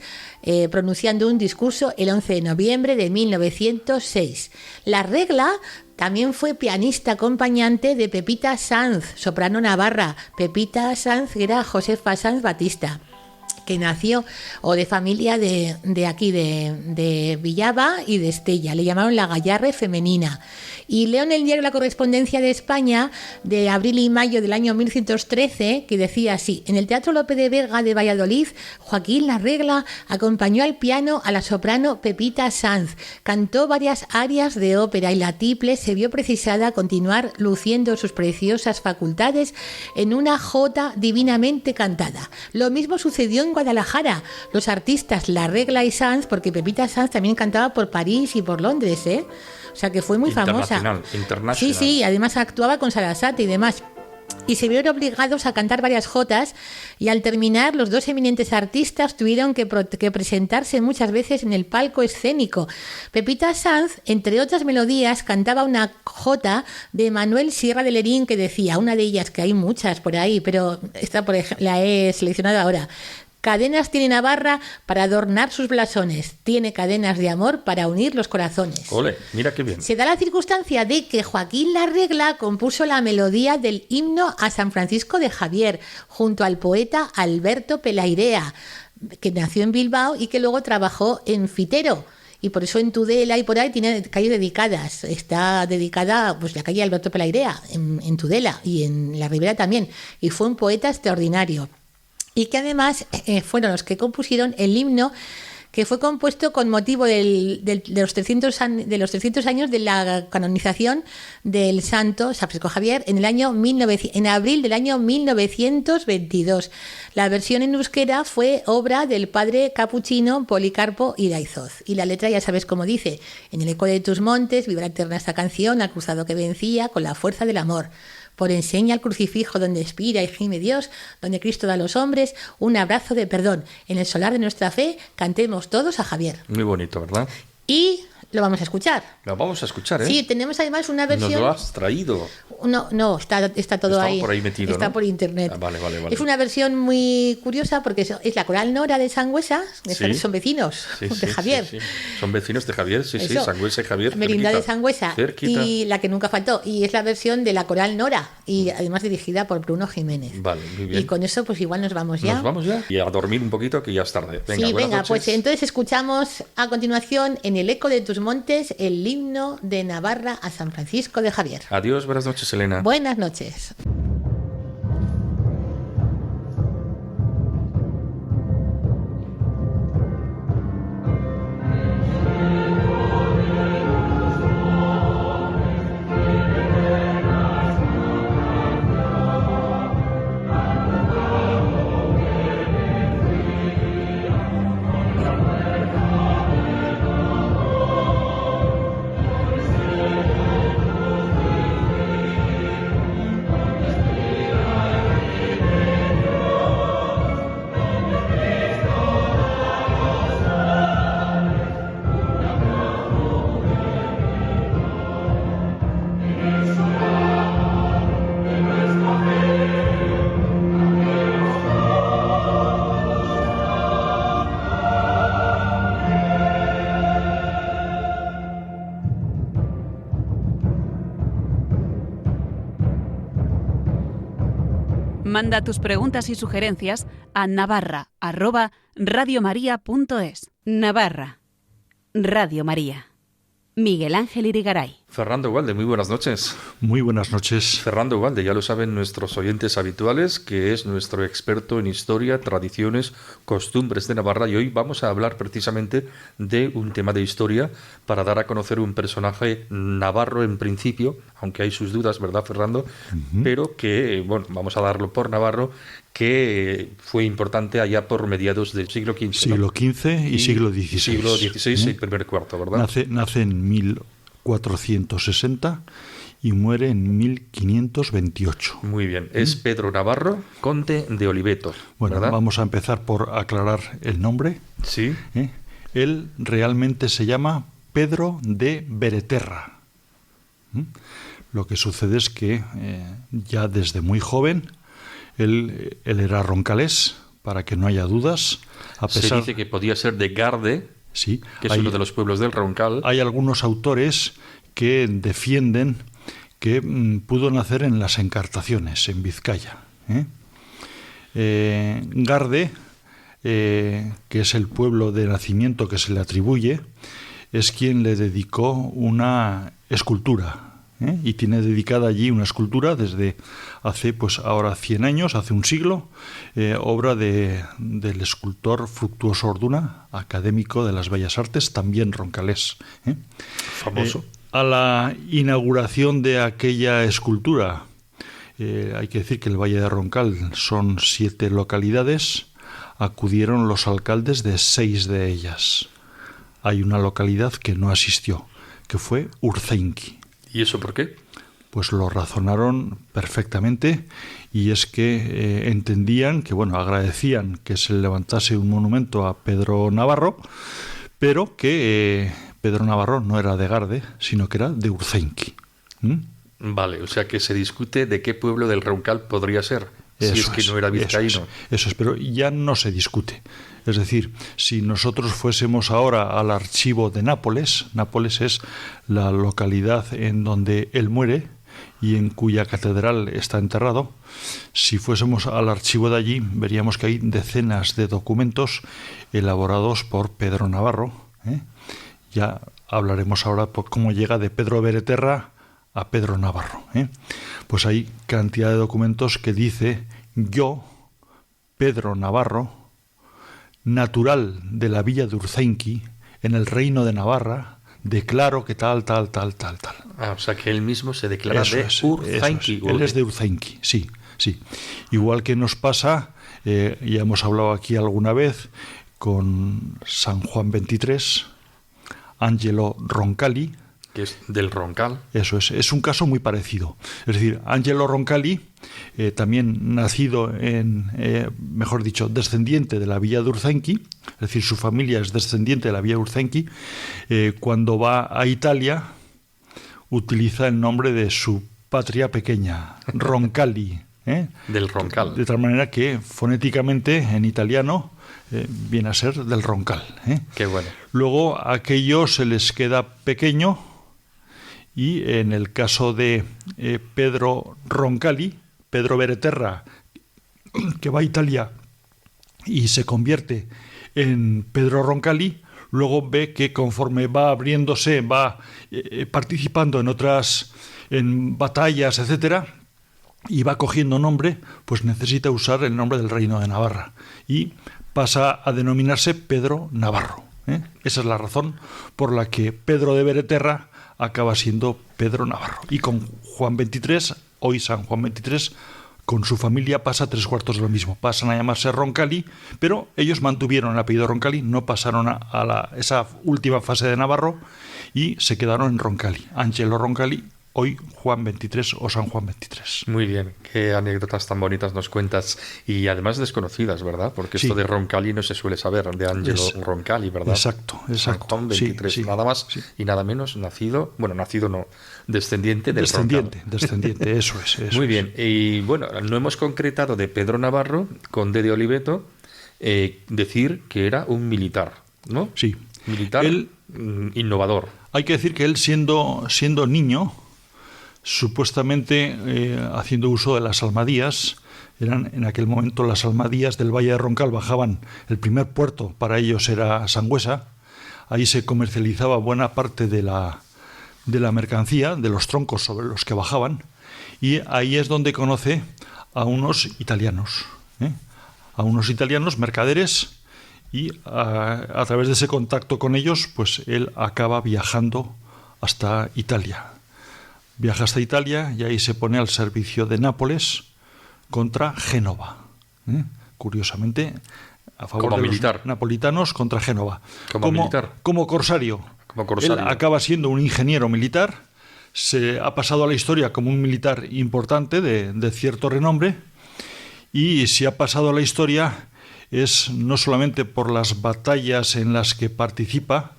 Speaker 4: pronunciando un discurso el 11 de noviembre de 1906. Larregla también fue pianista acompañante de Pepita Sanz, soprano navarra. Pepita Sanz era Josefa Sanz Batista, que nació de familia de aquí, de Villaba y de Estella. Le llamaron la Gayarre femenina. Y leo en el diario La Correspondencia de España, de abril y mayo del año 1113, que decía así: en el Teatro Lope de Vega de Valladolid, Joaquín Larregla acompañó al piano a la soprano Pepita Sanz, cantó varias arias de ópera y la tiple se vio precisada a continuar luciendo sus preciosas facultades en una jota divinamente cantada. Lo mismo sucedió en Guadalajara. Los artistas Larregla y Sanz, porque Pepita Sanz también cantaba por París y por Londres, o sea que fue muy famosa.
Speaker 2: Internacional.
Speaker 4: Sí, además actuaba con Sarasate y demás. Y se vieron obligados a cantar varias jotas, y al terminar los dos eminentes artistas tuvieron que presentarse muchas veces en el palco escénico. Pepita Sanz, entre otras melodías, cantaba una jota de Manuel Sierra de Lerín que decía, una de ellas, que hay muchas por ahí, pero esta por ejemplo la he seleccionado ahora: cadenas tiene Navarra para adornar sus blasones, tiene cadenas de amor para unir los corazones.
Speaker 2: Ole, mira qué bien.
Speaker 4: Se da la circunstancia de que Joaquín Larregla compuso la melodía del himno a San Francisco de Javier, junto al poeta Alberto Pelairea, que nació en Bilbao y que luego trabajó en Fitero. Y por eso en Tudela y por ahí tiene calles dedicadas. Está dedicada pues la calle Alberto Pelairea en Tudela y en la Ribera también. Y fue un poeta extraordinario. Y que además fueron los que compusieron el himno, que fue compuesto con motivo de los 300 años de la canonización del santo San Francisco Javier en abril del año 1922. La versión en euskera fue obra del padre capuchino Policarpo Iraizoz. Y la letra ya sabes cómo dice: en el eco de tus montes vibra eterna esta canción al cruzado que vencía con la fuerza del amor. Por enseña al crucifijo donde expira y gime Dios, donde Cristo da a los hombres un abrazo de perdón. En el solar de nuestra fe cantemos todos a Javier.
Speaker 2: Muy bonito, ¿verdad?
Speaker 4: Y lo vamos a escuchar.
Speaker 2: Lo vamos a escuchar, ¿eh?
Speaker 4: Sí, tenemos además una versión...
Speaker 2: ¿Nos lo has traído?
Speaker 4: No, está todo ahí.
Speaker 2: Por ahí metido,
Speaker 4: está,
Speaker 2: ¿no?
Speaker 4: Por internet.
Speaker 2: Vale.
Speaker 4: Es una versión muy curiosa porque es la Coral Nora de Sangüesa, son vecinos de Javier.
Speaker 2: Sí. Son vecinos de Javier, sí, Sangüesa y Javier.
Speaker 4: Merindad de Sangüesa.
Speaker 2: Cerquita.
Speaker 4: Y la que nunca faltó. Y es la versión de la Coral Nora, y además dirigida por Bruno Jiménez.
Speaker 2: Vale, muy bien.
Speaker 4: Y con eso pues igual nos vamos ya.
Speaker 2: ¿Nos vamos ya? Y a dormir un poquito, que ya es tarde. Venga,
Speaker 4: pues entonces escuchamos a continuación en el eco de tus montes el himno de Navarra a San Francisco de Javier.
Speaker 2: Adiós, buenas noches, Elena.
Speaker 4: Buenas noches.
Speaker 1: Manda tus preguntas y sugerencias a navarra@radiomaria.es. Navarra, Radio María. Miguel Ángel Irigaray.
Speaker 2: Fernando Ugalde, muy buenas noches.
Speaker 7: Muy buenas noches.
Speaker 2: Fernando Ugalde, ya lo saben nuestros oyentes habituales, que es nuestro experto en historia, tradiciones, costumbres de Navarra, y hoy vamos a hablar precisamente de un tema de historia para dar a conocer un personaje navarro en principio, aunque hay sus dudas, ¿verdad, Fernando? Pero que, bueno, vamos a darlo por navarro, que fue importante allá por mediados del siglo XV.
Speaker 7: Siglo XV y siglo XVI.
Speaker 2: Siglo XVI y primer cuarto, ¿verdad?
Speaker 7: Nace en 1460 y muere en 1528.
Speaker 2: Muy bien. Es Pedro Navarro, conde de Oliveto.
Speaker 7: Bueno,
Speaker 2: ¿verdad?
Speaker 7: Vamos a empezar por aclarar el nombre.
Speaker 2: Sí.
Speaker 7: Él realmente se llama Pedro de Bereterra. Lo que sucede es que ya desde muy joven él era roncalés, para que no haya dudas.
Speaker 2: Se dice que podía ser de Garde,
Speaker 7: sí,
Speaker 2: que es uno de los pueblos del Roncal. Hay
Speaker 7: algunos autores que defienden que pudo nacer en las Encartaciones, en Vizcaya. Garde, que es el pueblo de nacimiento que se le atribuye, es quien le dedicó una escultura. Y tiene dedicada allí una escultura desde hace, pues ahora 100 años, hace un siglo, obra del escultor Fructuoso Orduna, académico de las Bellas Artes, también roncalés.
Speaker 2: Famoso.
Speaker 7: A la inauguración de aquella escultura, hay que decir que el Valle de Roncal son 7 localidades, acudieron los alcaldes de 6 de ellas. Hay una localidad que no asistió, que fue Urzainqui.
Speaker 2: ¿Y eso por qué?
Speaker 7: Pues lo razonaron perfectamente, y es que entendían que, bueno, agradecían que se levantase un monumento a Pedro Navarro, pero que Pedro Navarro no era de Garde, sino que era de Urzainqui.
Speaker 2: Vale, o sea que se discute de qué pueblo del Roncal podría ser, si es que no era vizcaíno.
Speaker 7: Eso es, pero ya no se discute. Es decir, si nosotros fuésemos ahora al archivo de Nápoles, Nápoles es la localidad en donde él muere y en cuya catedral está enterrado, si fuésemos al archivo de allí, veríamos que hay decenas de documentos elaborados por Pedro Navarro. Ya hablaremos ahora por cómo llega de Pedro Bereterra a Pedro Navarro. Pues hay cantidad de documentos que dice: yo, Pedro Navarro, natural de la villa de Urzainqui, en el reino de Navarra, declaro que tal.
Speaker 2: O sea que él mismo se declara de Urzainqui.
Speaker 7: Él es de Urzainqui, sí. Igual que nos pasa, ya hemos hablado aquí alguna vez, con San Juan XXIII, Angelo Roncalli,
Speaker 2: que es del Roncal.
Speaker 7: Eso es un caso muy parecido. Es decir, Angelo Roncalli, también nacido mejor dicho, descendiente de la villa de Urzainqui, es decir, su familia es descendiente de la villa de Urzainqui, cuando va a Italia utiliza el nombre de su patria pequeña, Roncalli.
Speaker 2: Del Roncal.
Speaker 7: De tal manera que fonéticamente en italiano viene a ser del Roncal.
Speaker 2: Qué bueno.
Speaker 7: Luego aquello se les queda pequeño, y en el caso de Pedro Roncalli, Pedro Bereterra, que va a Italia y se convierte en Pedro Roncalli, luego ve que conforme va abriéndose, va participando en batallas, etcétera, y va cogiendo nombre, pues necesita usar el nombre del Reino de Navarra y pasa a denominarse Pedro Navarro. Esa es la razón por la que Pedro de Bereterra acaba siendo Pedro Navarro. Y con Juan XXIII, hoy San Juan XXIII, con su familia pasa 3/4 de lo mismo. Pasan a llamarse Roncalli, pero ellos mantuvieron el apellido Roncalli, no pasaron a esa última fase de Navarro y se quedaron en Roncalli. Angelo Roncalli, hoy Juan XXIII o San Juan XXIII.
Speaker 2: Muy bien, qué anécdotas tan bonitas nos cuentas, y además desconocidas, ¿verdad? Porque esto de Roncalli no se suele saber, de Angelo Roncalli, ¿verdad?
Speaker 7: Exacto.
Speaker 2: San Juan XXIII, nada más y nada menos, descendiente del Roncal.
Speaker 7: Descendiente, eso es.
Speaker 2: Muy bien, y bueno, no hemos concretado de Pedro Navarro, conde de Oliveto, decir que era un militar, ¿no?
Speaker 7: Sí.
Speaker 2: Militar innovador.
Speaker 7: Hay que decir que él siendo niño, supuestamente haciendo uso de las almadías, eran en aquel momento las almadías del Valle de Roncal, bajaban, el primer puerto para ellos era Sangüesa, ahí se comercializaba buena parte de la mercancía, de los troncos sobre los que bajaban, y ahí es donde conoce a unos italianos, a unos italianos mercaderes, y a través de ese contacto con ellos, pues él acaba viajando hasta Italia. Viaja hasta Italia y ahí se pone al servicio de Nápoles contra Génova. Curiosamente, a favor
Speaker 2: como
Speaker 7: de
Speaker 2: militar.
Speaker 7: Los napolitanos contra Génova.
Speaker 2: Como militar.
Speaker 7: Como corsario.
Speaker 2: Como corsario.
Speaker 7: Él acaba siendo un ingeniero militar, se ha pasado a la historia como un militar importante de cierto renombre, y si ha pasado a la historia es no solamente por las batallas en las que participa,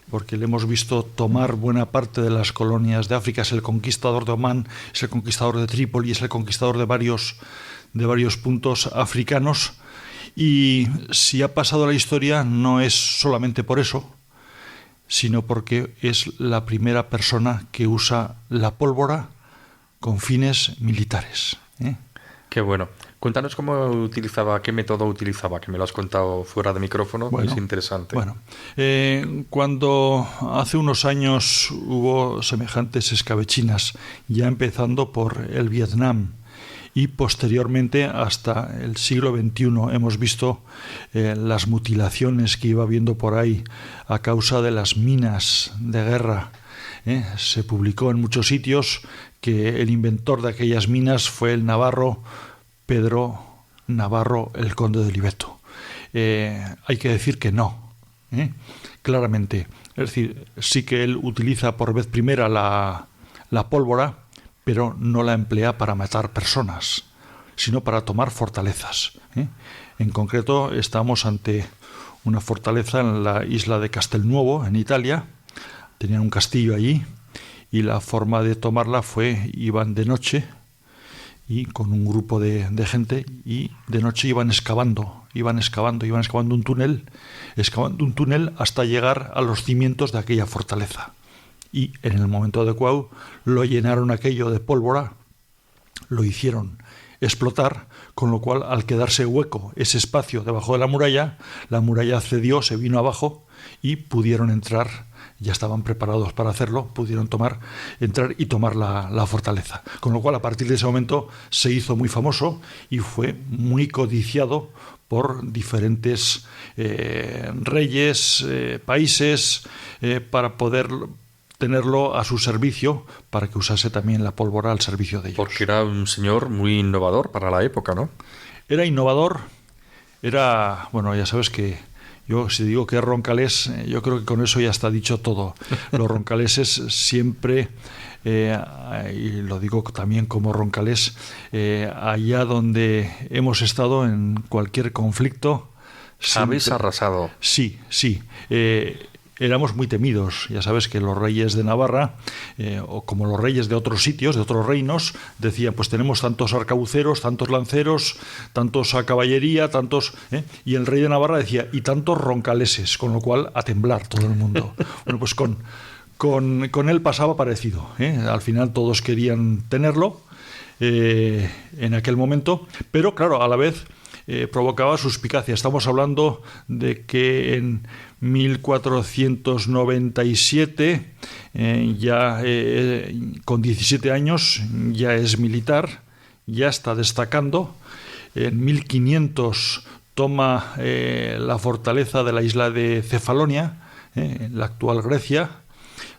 Speaker 7: porque le hemos visto tomar buena parte de las colonias de África, es el conquistador de Omán, es el conquistador de Trípoli, es el conquistador de varios puntos africanos, y si ha pasado a la historia no es solamente por eso, sino porque es la primera persona que usa la pólvora con fines militares.
Speaker 2: Qué bueno. Cuéntanos cómo utilizaba, qué método utilizaba, que me lo has contado fuera de micrófono, es interesante.
Speaker 7: Bueno, cuando hace unos años hubo semejantes escabechinas, ya empezando por el Vietnam, y posteriormente hasta el siglo XXI hemos visto las mutilaciones que iba habiendo por ahí a causa de las minas de guerra. Se publicó en muchos sitios que el inventor de aquellas minas fue el navarro Pedro Navarro, el conde de Oliveto. Hay que decir que no, claramente. Es decir, sí que él utiliza por vez primera la pólvora, pero no la emplea para matar personas, sino para tomar fortalezas. En concreto, estamos ante una fortaleza en la isla de Castelnuovo, en Italia. Tenían un castillo allí, y la forma de tomarla iban de noche, y con un grupo de gente, y de noche iban excavando un túnel hasta llegar a los cimientos de aquella fortaleza. Y en el momento adecuado lo llenaron aquello de pólvora, lo hicieron explotar, con lo cual, al quedarse hueco ese espacio debajo de la muralla cedió, se vino abajo, y pudieron entrar. Ya estaban preparados para hacerlo, pudieron entrar y tomar la fortaleza. Con lo cual, a partir de ese momento, se hizo muy famoso y fue muy codiciado por diferentes reyes, países, para poder tenerlo a su servicio, para que usase también la pólvora al servicio de ellos.
Speaker 2: Porque era un señor muy innovador para la época, ¿no?
Speaker 7: Era innovador, bueno, ya sabes que yo, si digo que es roncalés, yo creo que con eso ya está dicho todo. Los roncaleses siempre, y lo digo también como roncalés, allá donde hemos estado en cualquier conflicto...
Speaker 2: Habéis arrasado.
Speaker 7: Sí. Éramos muy temidos. Ya sabes que los reyes de Navarra, o como los reyes de otros sitios, de otros reinos, decían, pues tenemos tantos arcabuceros, tantos lanceros, tantos a caballería, tantos... Y el rey de Navarra decía, y tantos roncaleses, con lo cual a temblar todo el mundo. Bueno, pues con él pasaba parecido. Al final todos querían tenerlo en aquel momento, pero claro, a la vez... provocaba suspicacia. Estamos hablando de que en 1497, con 17 años, ya es militar, ya está destacando. En 1500 toma la fortaleza de la isla de Cefalonia, en la actual Grecia,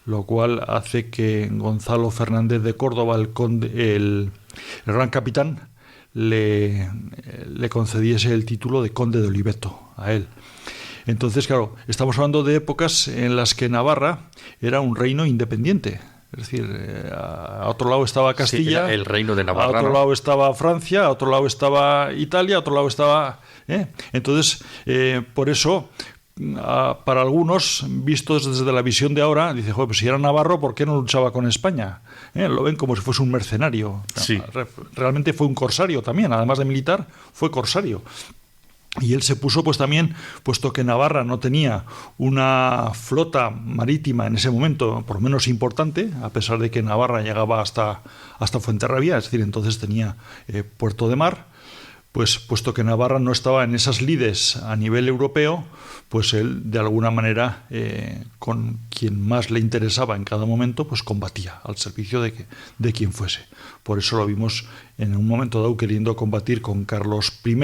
Speaker 7: lo cual hace que Gonzalo Fernández de Córdoba, el gran capitán, le concediese el título de conde de Oliveto a él. Entonces, claro, estamos hablando de épocas en las que Navarra era un reino independiente. Es decir, a otro lado estaba Castilla,
Speaker 2: sí, el reino de Navarra,
Speaker 7: a otro lado estaba Francia, a otro lado estaba Italia, a otro lado estaba... Entonces, por eso... para algunos, vistos desde la visión de ahora, dice, joder, pues si era navarro, ¿por qué no luchaba con España? Lo ven como si fuese un mercenario.
Speaker 2: Sí.
Speaker 7: Realmente fue un corsario también, además de militar, fue corsario. Y él se puso pues también, puesto que Navarra no tenía una flota marítima en ese momento, por lo menos importante, a pesar de que Navarra llegaba hasta Fuenterrabía, es decir, entonces tenía puerto de mar, pues puesto que Navarra no estaba en esas lides a nivel europeo, pues él de alguna manera con quien más le interesaba en cada momento, pues combatía al servicio de quien fuese. Por eso lo vimos en un momento dado queriendo combatir con Carlos I,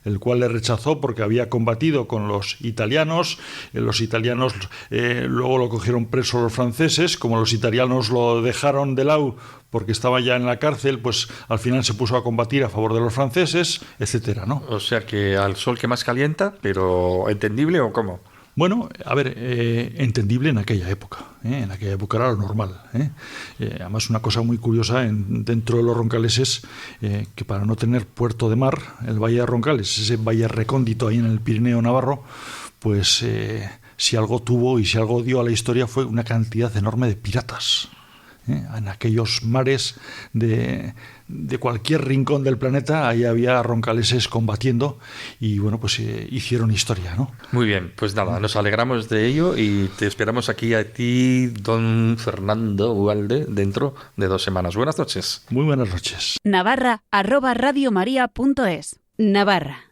Speaker 7: el cual le rechazó porque había combatido con los italianos. Los italianos luego lo cogieron preso los franceses. Como los italianos lo dejaron de lado porque estaba ya en la cárcel, pues al final se puso a combatir a favor de los franceses, etcétera, ¿no?
Speaker 2: O sea que al sol que más calienta, pero ¿entendible o cómo?
Speaker 7: Bueno, a ver, entendible en aquella época. En aquella época era lo normal. Además, una cosa muy curiosa dentro de los roncaleses, que para no tener puerto de mar, el Valle de Roncales, ese valle recóndito ahí en el Pirineo Navarro, pues si algo tuvo y si algo dio a la historia fue una cantidad enorme de piratas. En aquellos mares de cualquier rincón del planeta, ahí había roncaleses combatiendo y bueno, pues hicieron historia, ¿no?
Speaker 2: Muy bien, pues nada, nos alegramos de ello y te esperamos aquí a ti, don Fernando Ugalde, dentro de 2 semanas. Buenas noches.
Speaker 7: Muy buenas noches.
Speaker 1: Navarra@radiomaria.es. Navarra,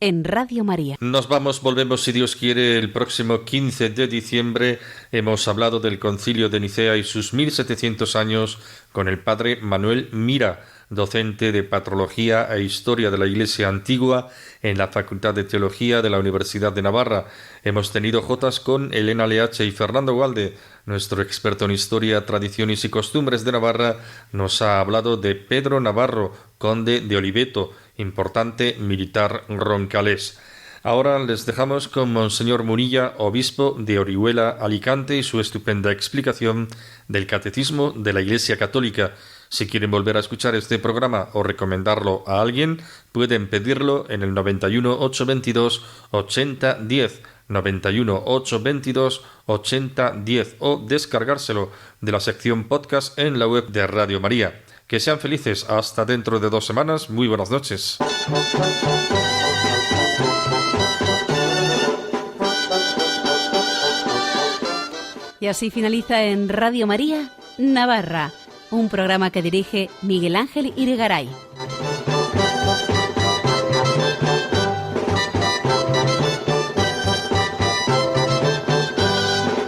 Speaker 1: en Radio María.
Speaker 2: Nos vamos, volvemos si Dios quiere el próximo 15 de diciembre. Hemos hablado del Concilio de Nicea y sus 1700 años con el padre Manuel Mira, docente de Patrología e Historia de la Iglesia Antigua en la Facultad de Teología de la Universidad de Navarra. Hemos tenido jotas con Elena Leache y Fernando Ugalde. Nuestro experto en Historia, Tradiciones y Costumbres de Navarra nos ha hablado de Pedro Navarro, conde de Oliveto, importante militar roncalés. Ahora les dejamos con Monseñor Munilla, obispo de Orihuela, Alicante, y su estupenda explicación del Catecismo de la Iglesia Católica. Si quieren volver a escuchar este programa o recomendarlo a alguien, pueden pedirlo en el 91 822 8010, 91 822 8010 o descargárselo de la sección podcast en la web de Radio María. Que sean felices. Hasta dentro de 2 semanas. Muy buenas noches.
Speaker 1: Y así finaliza en Radio María, Navarra, un programa que dirige Miguel Ángel Irigaray.